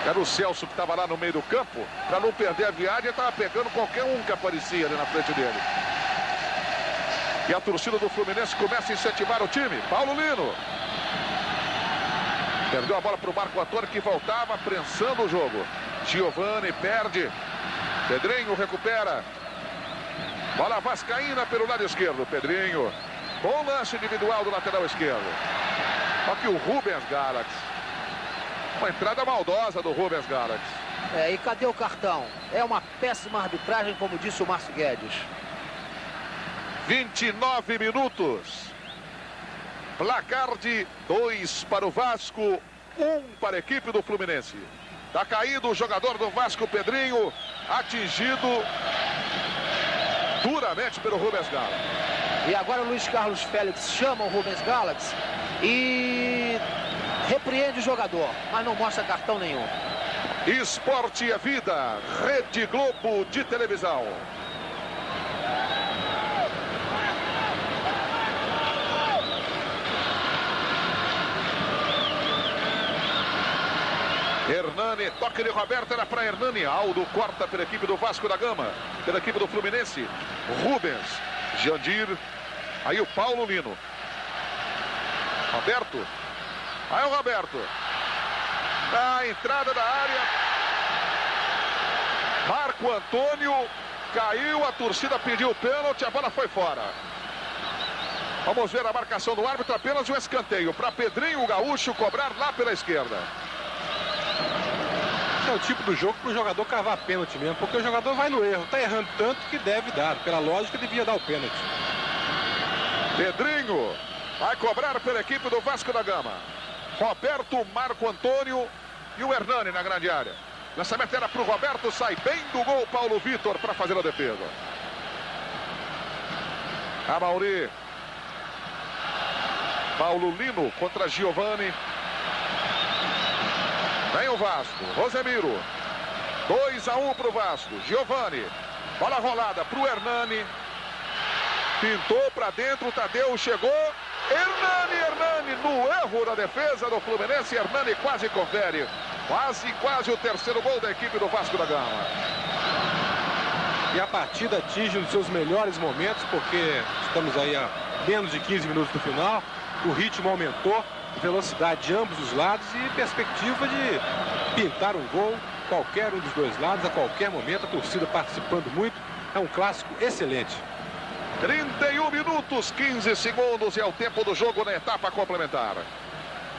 Era o Celso que estava lá no meio do campo. Para não perder a viagem, estava pegando qualquer um que aparecia ali na frente dele. E a torcida do Fluminense começa a incentivar o time. Paulo Lino. Perdeu a bola para o Marco Antônio, que voltava prensando o jogo. Giovani perde. Pedrinho recupera. Bola vascaína pelo lado esquerdo. Pedrinho. Bom lance individual do lateral esquerdo. Aqui o Rubens Galax. Uma entrada maldosa do Rubens Galax. E cadê o cartão? É uma péssima arbitragem, como disse o Márcio Guedes. 29 minutos. Placar de 2 para o Vasco, 1 para a equipe do Fluminense. Está caído o jogador do Vasco, Pedrinho, atingido duramente pelo Rubens Galax. E agora o Luiz Carlos Félix chama o Rubens Galax e repreende o jogador, mas não mostra cartão nenhum. Esporte é vida, Rede Globo de televisão. Hernani, toque de Roberto, era para Hernani. Aldo corta pela equipe do Vasco da Gama, pela equipe do Fluminense. Rubens, Jandir, aí o Paulo Lino. Roberto, aí o Roberto. A entrada da área. Marco Antônio caiu, a torcida pediu o pênalti, a bola foi fora. Vamos ver a marcação do árbitro, apenas um escanteio para Pedrinho Gaúcho cobrar lá pela esquerda. É o tipo do jogo para o jogador cavar pênalti mesmo, porque o jogador vai no erro, está errando tanto que deve dar, pela lógica devia dar o pênalti. Pedrinho vai cobrar pela equipe do Vasco da Gama. Roberto, Marco Antônio e o Hernani na grande área. Lançamento era para o Roberto, sai bem do gol Paulo Vitor para fazer a defesa. Amauri. Paulo Lino contra Giovani. Vem o Vasco, Rosemiro. 2-1 para o Vasco. Giovani. Bola rolada para o Hernani. Pintou para dentro, o Tadeu chegou. Hernani no erro da defesa do Fluminense. Hernani quase confere. Quase o terceiro gol da equipe do Vasco da Gama. E a partida atinge um dos seus melhores momentos, porque estamos aí a menos de 15 minutos do final. O ritmo aumentou, velocidade de ambos os lados e perspectiva de pintar um gol, qualquer um dos dois lados, a qualquer momento. A torcida participando muito. É um clássico excelente. 31 minutos, 15 segundos é o tempo do jogo na etapa complementar.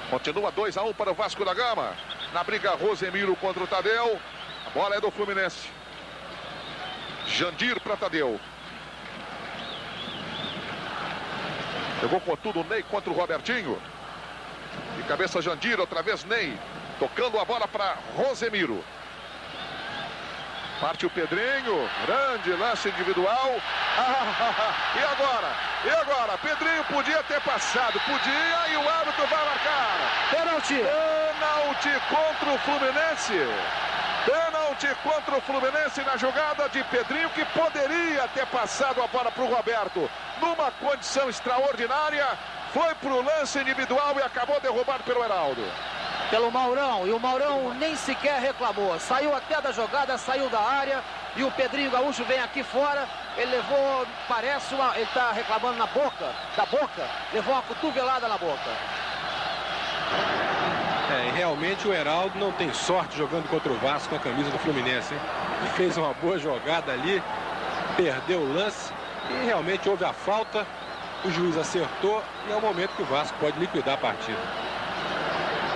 Continua 2-1 para o Vasco da Gama. Na briga, Rosemiro contra o Tadeu. A bola é do Fluminense. Jandir para Tadeu. Jogou com tudo o Ney contra o Robertinho. De cabeça Jandir, outra vez Ney. Tocando a bola para Rosemiro. Parte o Pedrinho, grande lance individual. E agora? Pedrinho podia ter passado, podia, e o árbitro vai marcar. Pênalti! Pênalti contra o Fluminense. Pênalti contra o Fluminense na jogada de Pedrinho, que poderia ter passado a bola para o Roberto. Numa condição extraordinária, foi para o lance individual e acabou derrubado pelo Heraldo. Pelo Maurão, e o Maurão nem sequer reclamou. Saiu até da jogada, saiu da área, e o Pedrinho Gaúcho vem aqui fora. Ele levou, ele está reclamando da boca, levou uma cotovelada na boca. E realmente o Heraldo não tem sorte jogando contra o Vasco com a camisa do Fluminense, hein? Fez uma boa jogada ali, perdeu o lance e realmente houve a falta. O juiz acertou e é o momento que o Vasco pode liquidar a partida.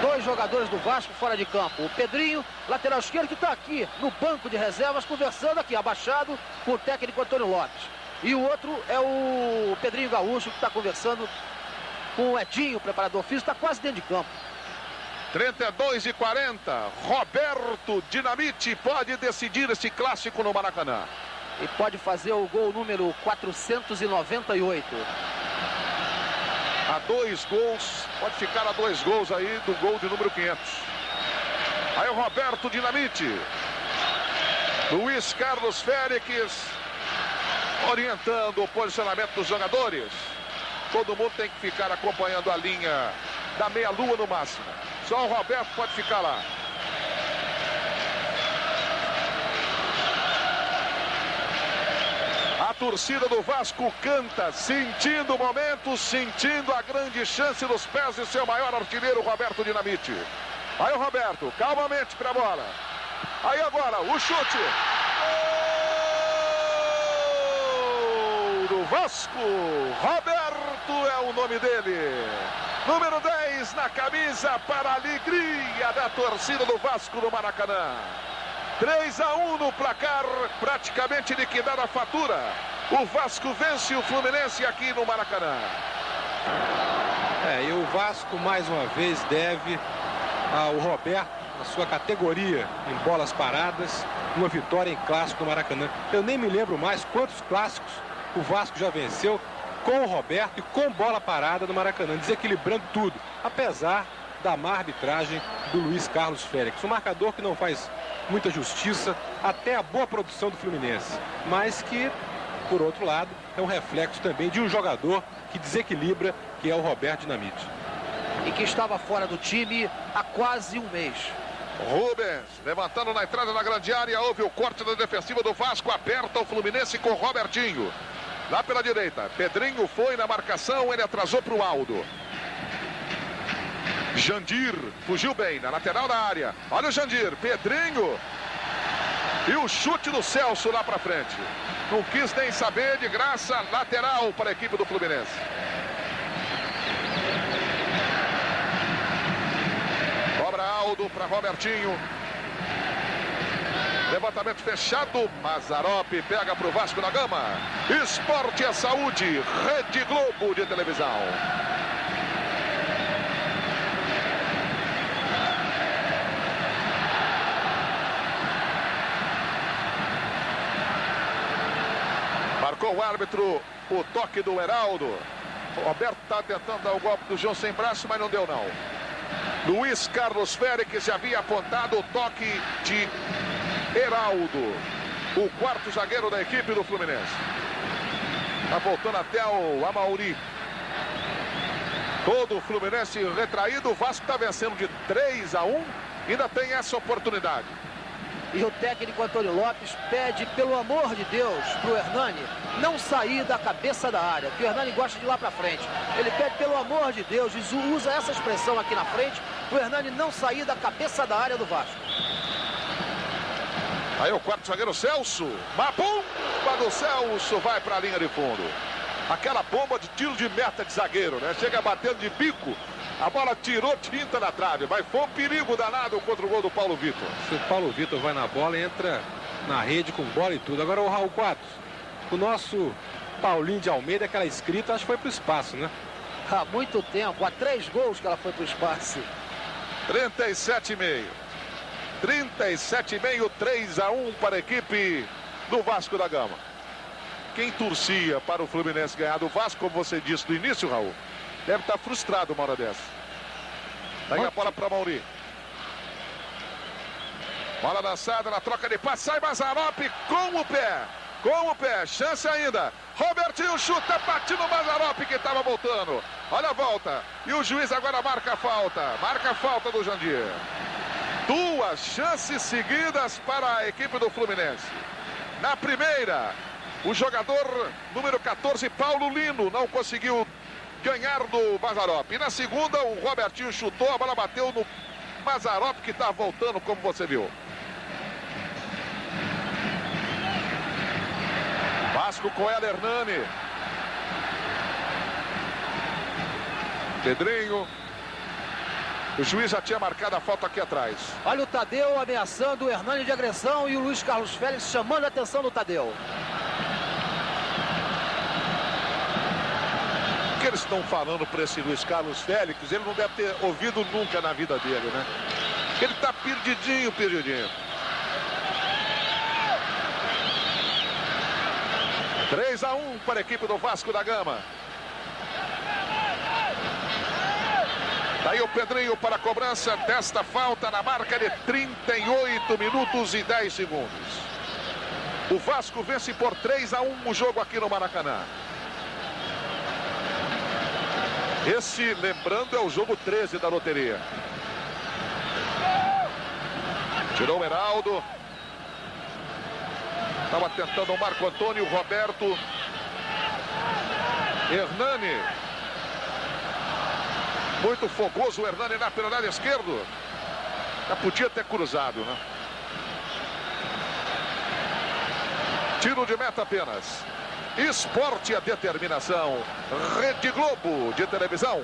2 jogadores do Vasco fora de campo. O Pedrinho, lateral esquerdo, que está aqui no banco de reservas, conversando aqui, abaixado, com o técnico Antônio Lopes. E o outro é o Pedrinho Gaúcho, que está conversando com o Edinho, o preparador físico, está quase dentro de campo. 32:40. Roberto Dinamite pode decidir esse clássico no Maracanã. E pode fazer o gol número 498. A 2 gols, pode ficar a 2 gols aí do gol de número 500. Aí o Roberto Dinamite. Luiz Carlos Félix orientando o posicionamento dos jogadores. Todo mundo tem que ficar acompanhando a linha da meia-lua no máximo. Só o Roberto pode ficar lá. A torcida do Vasco canta, sentindo o momento, sentindo a grande chance nos pés de seu maior artilheiro, Roberto Dinamite. Aí o Roberto, calmamente para a bola. Aí agora, o chute. Gol do Vasco. Roberto é o nome dele. Número 10 na camisa para a alegria da torcida do Vasco no Maracanã. 3-1 no placar, praticamente liquidada a fatura. O Vasco vence o Fluminense aqui no Maracanã. E o Vasco mais uma vez deve ao Roberto, a sua categoria em bolas paradas, uma vitória em clássico no Maracanã. Eu nem me lembro mais quantos clássicos o Vasco já venceu com o Roberto e com bola parada no Maracanã, desequilibrando tudo, apesar da má arbitragem do Luiz Carlos Félix. Um marcador que não faz muita justiça, até a boa produção do Fluminense, mas que, por outro lado, é um reflexo também de um jogador que desequilibra, que é o Roberto Dinamite. E que estava fora do time há quase um mês. Rubens, levantando na entrada da grande área, houve o corte da defensiva do Vasco, aperta o Fluminense com o Robertinho. Lá pela direita, Pedrinho foi na marcação, ele atrasou para o Aldo. Jandir fugiu bem na lateral da área. Olha o Jandir, Pedrinho. E o chute do Celso lá para frente. Não quis nem saber, de graça, lateral para a equipe do Fluminense. Cobra Aldo para Robertinho. Levantamento fechado. Mazzaropi pega para o Vasco da Gama. Esporte é saúde. Rede Globo de televisão. Marcou o árbitro o toque do Heraldo. O Roberto está tentando dar o golpe do João sem braço, mas não deu não. Luiz Carlos Félix já havia apontado o toque de Heraldo, o quarto zagueiro da equipe do Fluminense. Está voltando até o Amauri. Todo o Fluminense retraído. O Vasco está vencendo de 3-1. Ainda tem essa oportunidade. E o técnico Antônio Lopes pede, pelo amor de Deus, para o Hernani não sair da cabeça da área, porque o Hernani gosta de ir lá para frente. Ele pede, pelo amor de Deus, e usa essa expressão aqui na frente, para o Hernani não sair da cabeça da área do Vasco. Aí o quarto zagueiro Celso. Uma bomba do Celso vai para a linha de fundo. Aquela bomba de tiro de meta de zagueiro, né? Chega batendo de bico. A bola tirou tinta na trave, mas foi um perigo danado contra o gol do Paulo Vitor. Se o Paulo Vitor vai na bola, entra na rede com bola e tudo. Agora o Raul Quadros, o nosso Paulinho de Almeida, aquela escrita, acho que foi para o espaço, né? Há muito tempo, há 3 gols que ela foi para o espaço. 37,5. 37,5, 3-1 para a equipe do Vasco da Gama. Quem torcia para o Fluminense ganhar do Vasco, como você disse no início, Raul, deve estar frustrado uma hora dessa. Daí a bola para Mauri. Bola lançada na troca de passe. Sai Mazzaropi com o pé. Com o pé. Chance ainda. Robertinho chuta. Bate no Mazzaropi que estava voltando. Olha a volta. E o juiz agora marca a falta. Marca a falta do Jandir. 2 chances seguidas para a equipe do Fluminense. Na primeira, o jogador número 14, Paulo Lino, não conseguiu ganhar do Mazzaropi. E na segunda, o Robertinho chutou, a bola bateu no Mazzaropi que está voltando, como você viu. Vasco com El Hernani. Pedrinho. O juiz já tinha marcado a falta aqui atrás. Olha o Tadeu ameaçando o Hernani de agressão e o Luiz Carlos Félix chamando a atenção do Tadeu. O que eles estão falando para esse Luiz Carlos Félix, ele não deve ter ouvido nunca na vida dele, né? Ele está perdidinho, perdidinho. 3-1 para a equipe do Vasco da Gama. Daí o Pedrinho para a cobrança desta falta na marca de 38 minutos e 10 segundos. O Vasco vence por 3-1 o jogo aqui no Maracanã. Esse, lembrando, é o jogo 13 da loteria. Tirou o Heraldo. Estava tentando o Marco Antônio, Roberto. Hernani. Muito fogoso o Hernani pelo lado esquerdo. Já podia ter cruzado, né? Tiro de meta apenas. Esporte e a determinação. Rede Globo de televisão.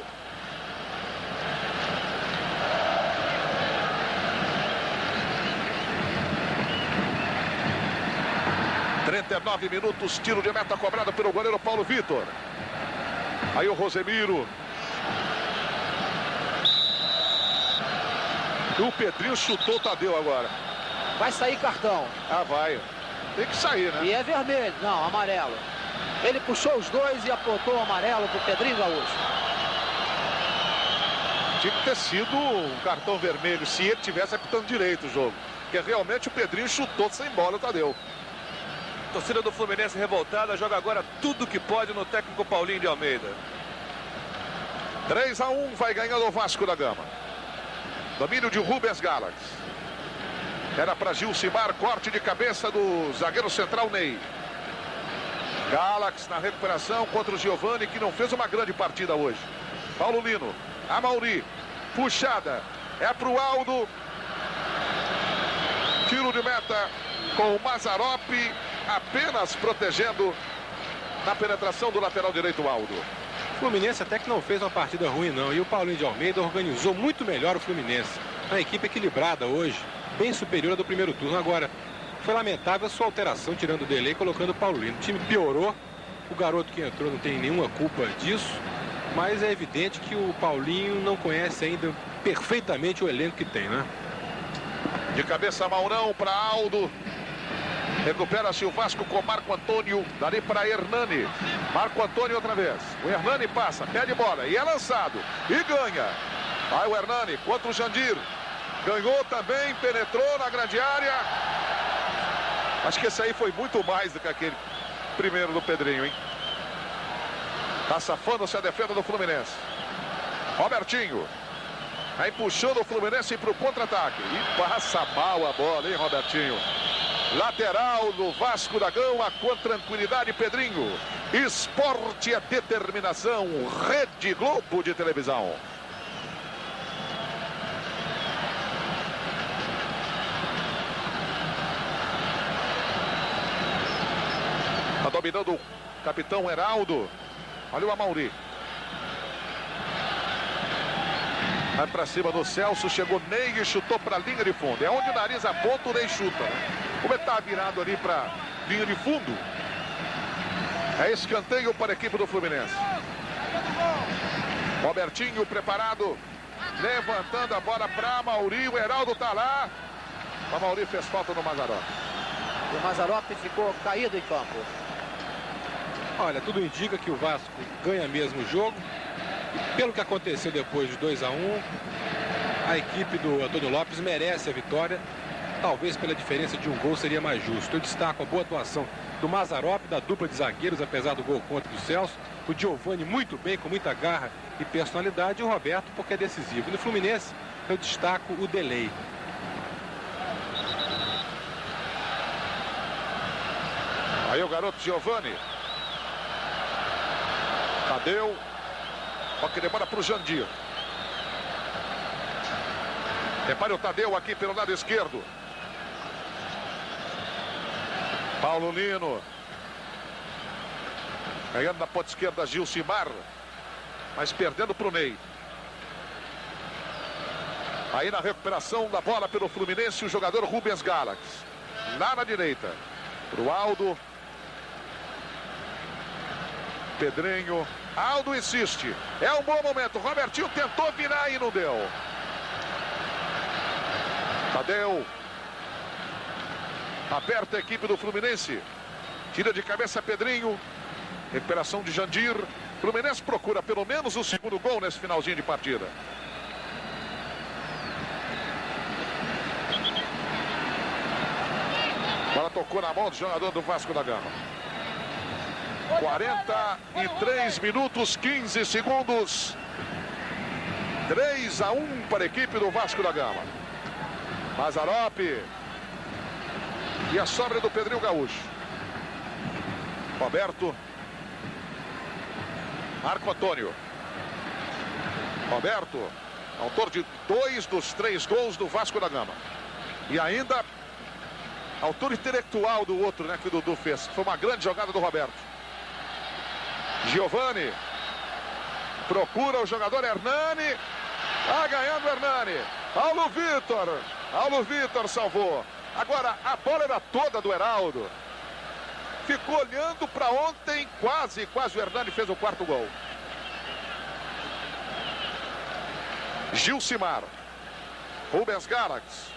(39 minutos), tiro de meta cobrado pelo goleiro Paulo Vitor. Aí o Rosemiro. E o Pedrinho chutou o Tadeu agora. Vai sair cartão. Ah, vai. Tem que sair, né? E é vermelho. Não, amarelo. Ele puxou os dois e apontou o amarelo pro Pedrinho Gaúcho. Tinha que ter sido um cartão vermelho se ele tivesse apitando direito o jogo. Porque realmente o Pedrinho chutou sem bola o Tadeu. A torcida do Fluminense revoltada joga agora tudo que pode no técnico Paulinho de Almeida. 3-1 vai ganhando o Vasco da Gama. Domínio de Rubens Galax. Era para Gilcimar, corte de cabeça do zagueiro central Ney. Galax na recuperação contra o Giovani, que não fez uma grande partida hoje. Paulo Lino, Amauri, puxada, é para o Aldo. Tiro de meta com o Mazzaropi, apenas protegendo na penetração do lateral direito Aldo. O Fluminense até que não fez uma partida ruim não, e o Paulinho de Almeida organizou muito melhor o Fluminense. Uma equipe equilibrada hoje, bem superior à do primeiro turno. Agora, foi lamentável a sua alteração, tirando o Delay e colocando o Paulo Lino. O time piorou, o garoto que entrou não tem nenhuma culpa disso, mas é evidente que o Paulinho não conhece ainda perfeitamente o elenco que tem, né? De cabeça Maurão para Aldo. Recupera-se o Vasco com Marco Antônio. Dali para Hernani. Marco Antônio outra vez. O Hernani passa, pede bola e é lançado. E ganha. Vai o Hernani contra o Jandir. Ganhou também, penetrou na grande área. Acho que esse aí foi muito mais do que aquele primeiro do Pedrinho, hein? Tá safando-se a defesa do Fluminense. Robertinho. Aí puxando o Fluminense para o contra-ataque. E passa mal a bola, hein, Robertinho? Lateral do Vasco da Gama com tranquilidade, Pedrinho. Esporte é determinação. Rede Globo de televisão. Tá dominando o capitão Heraldo. Olha o Amauri. Vai pra cima do Celso, chegou Ney e chutou pra linha de fundo. É onde o nariz aponta, o Ney chuta, né? Como ele tá virado ali pra linha de fundo. É escanteio para a equipe do Fluminense. Robertinho preparado, levantando a bola pra Amauri. O Heraldo tá lá. O Amauri fez falta no Mazzaropi. O Mazzaropi ficou caído em campo. Olha, tudo indica que o Vasco ganha mesmo o jogo. E pelo que aconteceu depois de 2 a 1, a equipe do Antônio Lopes merece a vitória. Talvez pela diferença de um gol seria mais justo. Eu destaco a boa atuação do Mazzaropi, da dupla de zagueiros, apesar do gol contra do Celso. O Giovani muito bem, com muita garra e personalidade. E o Roberto, porque é decisivo. E no Fluminense, eu destaco o Delay. Aí o garoto Giovani. Tadeu. Só que demora para o Jandir. Repare o Tadeu aqui pelo lado esquerdo. Paulo Lino. Ganhando na ponta esquerda Gilcimar. Mas perdendo para o Ney. Aí na recuperação da bola pelo Fluminense, o jogador Rubens Galax. Lá na direita. Para o Aldo. Pedrinho. Aldo insiste. É um bom momento. Robertinho tentou virar e não deu. Tadeu. Aperta a equipe do Fluminense. Tira de cabeça Pedrinho. Recuperação de Jandir. Fluminense procura pelo menos o segundo gol nesse finalzinho de partida. Bola tocou na mão do jogador do Vasco da Gama. 43 minutos, 15 segundos. 3 a 1 para a equipe do Vasco da Gama. Mazzaropi. E a sobra do Pedrinho Gaúcho. Roberto. Marco Antônio. Roberto. Autor de 2 dos 3 gols do Vasco da Gama. E ainda autor intelectual do outro, né, que o Dudu fez. Foi uma grande jogada do Roberto. Giovani. Procura o jogador Hernani. Tá ganhando Hernani. Paulo Vitor. Paulo Vitor salvou. Agora a bola era toda do Heraldo. Ficou olhando para ontem. Quase o Hernani fez o 4º gol. Gilcimar. Rubens Galax.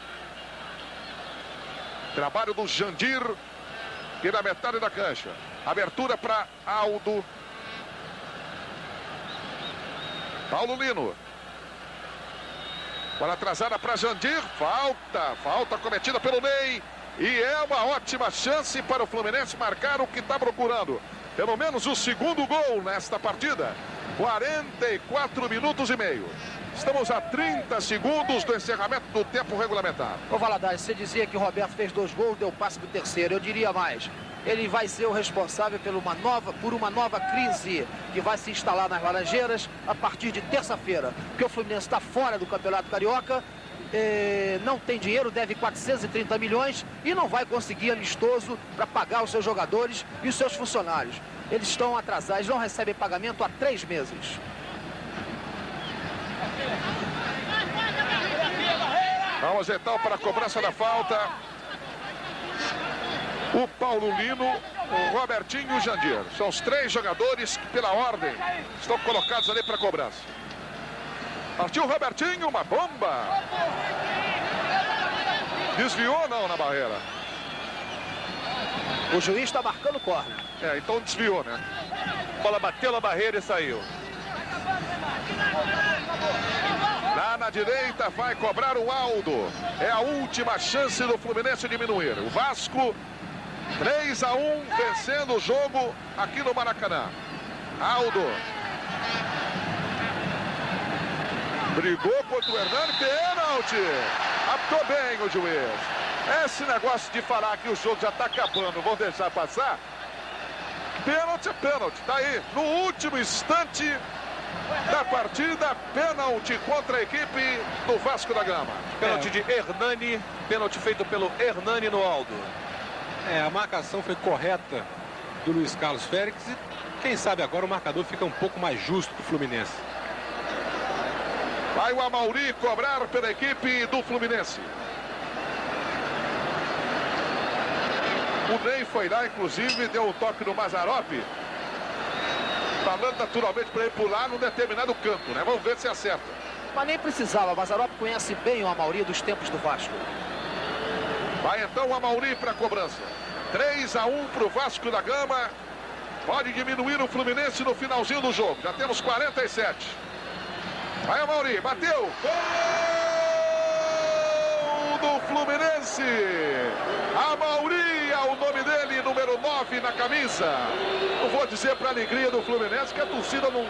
Trabalho do Jandir. E na metade da cancha. Abertura para Aldo. Paulo Lino. Bola atrasada para Jandir. Falta cometida pelo Ney. E é uma ótima chance para o Fluminense marcar o que está procurando. Pelo menos o segundo gol nesta partida. 44 minutos e meio. Estamos a 30 segundos do encerramento do tempo regulamentar. Ô Valadares, você dizia que o Roberto fez 2 gols, deu passe para o terceiro. Eu diria mais. Ele vai ser o responsável por uma nova crise que vai se instalar nas Laranjeiras a partir de terça-feira. Porque o Fluminense está fora do Campeonato Carioca, não tem dinheiro, deve 430 milhões e não vai conseguir amistoso para pagar os seus jogadores e os seus funcionários. Eles estão atrasados, não recebem pagamento há 3 meses. Vamos então para a cobrança da falta. O Paulo Lino, o Robertinho e o Jandir. São os 3 jogadores que, pela ordem, estão colocados ali para a cobrança. Partiu o Robertinho, uma bomba. Desviou ou não na barreira? O juiz está marcando córner. Então desviou, né? A bola bateu na barreira e saiu. Lá na direita vai cobrar o Aldo. É a última chance do Fluminense diminuir. O Vasco 3 a 1 vencendo o jogo aqui no Maracanã. Aldo. Brigou contra o Hernani. Pênalti. Apitou bem o juiz. Esse negócio de falar que o jogo já está acabando, vão deixar passar. Pênalti é pênalti. Tá aí, no último instante da partida, pênalti contra a equipe do Vasco da Gama. Pênalti de Hernani, pênalti feito pelo Hernani no Aldo. A marcação foi correta do Luiz Carlos Félix e quem sabe agora o marcador fica um pouco mais justo para o Fluminense. Vai o Amauri cobrar pela equipe do Fluminense. O Ney foi lá, inclusive, deu um toque no Mazzaropi, falando naturalmente para ele pular num determinado canto, né? Vamos ver se acerta. Mas nem precisava, Mazzaropi conhece bem o Amauri dos tempos do Vasco. Vai então o Amauri para a cobrança. 3-1 para o Vasco da Gama. Pode diminuir o Fluminense no finalzinho do jogo. Já temos 47. Vai o Amauri, bateu. Gol do Fluminense. Amauri é o nome dele, número 9 na camisa. Não vou dizer para a alegria do Fluminense que a torcida não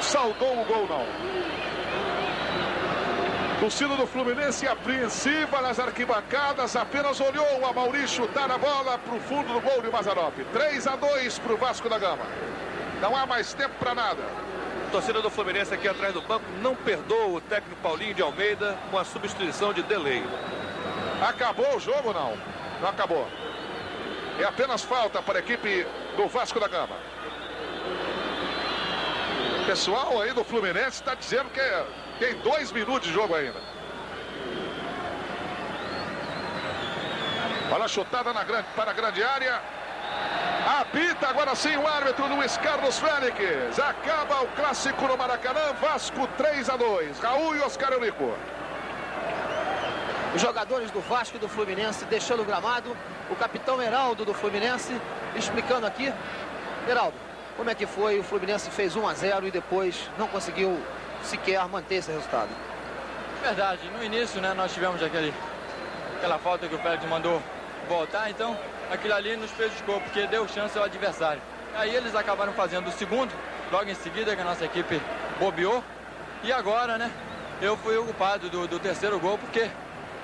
saudou o gol, não. Torcida do Fluminense apreensiva nas arquibancadas, apenas olhou o Amauri chutar a bola para o fundo do gol de Mazarop. 3-2 para o Vasco da Gama. Não há mais tempo para nada. A torcida do Fluminense aqui atrás do banco não perdoa o técnico Paulinho de Almeida com a substituição de Delay. Acabou o jogo, não? Não acabou. É apenas falta para a equipe do Vasco da Gama. O pessoal aí do Fluminense está dizendo que tem 2 minutos de jogo ainda. Bola chutada para a grande área. Apita agora sim o árbitro Luiz Carlos Félix. Acaba o clássico no Maracanã. Vasco 3-2. Raul e Oscar Eurico. Os jogadores do Vasco e do Fluminense deixando o gramado. O capitão Heraldo do Fluminense explicando aqui. Heraldo, como é que foi? O Fluminense fez 1-0 e depois não conseguiu sequer manter esse resultado. Verdade, no início, né, nós tivemos aquela falta que o Félix mandou voltar, então aquilo ali nos prejudicou, porque deu chance ao adversário. Aí eles acabaram fazendo o segundo, logo em seguida que a nossa equipe bobeou, e agora, né, eu fui o culpado do terceiro gol, porque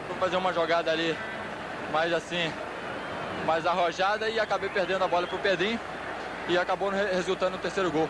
fui fazer uma jogada ali mais arrojada e acabei perdendo a bola pro Pedrinho, e acabou resultando no terceiro gol.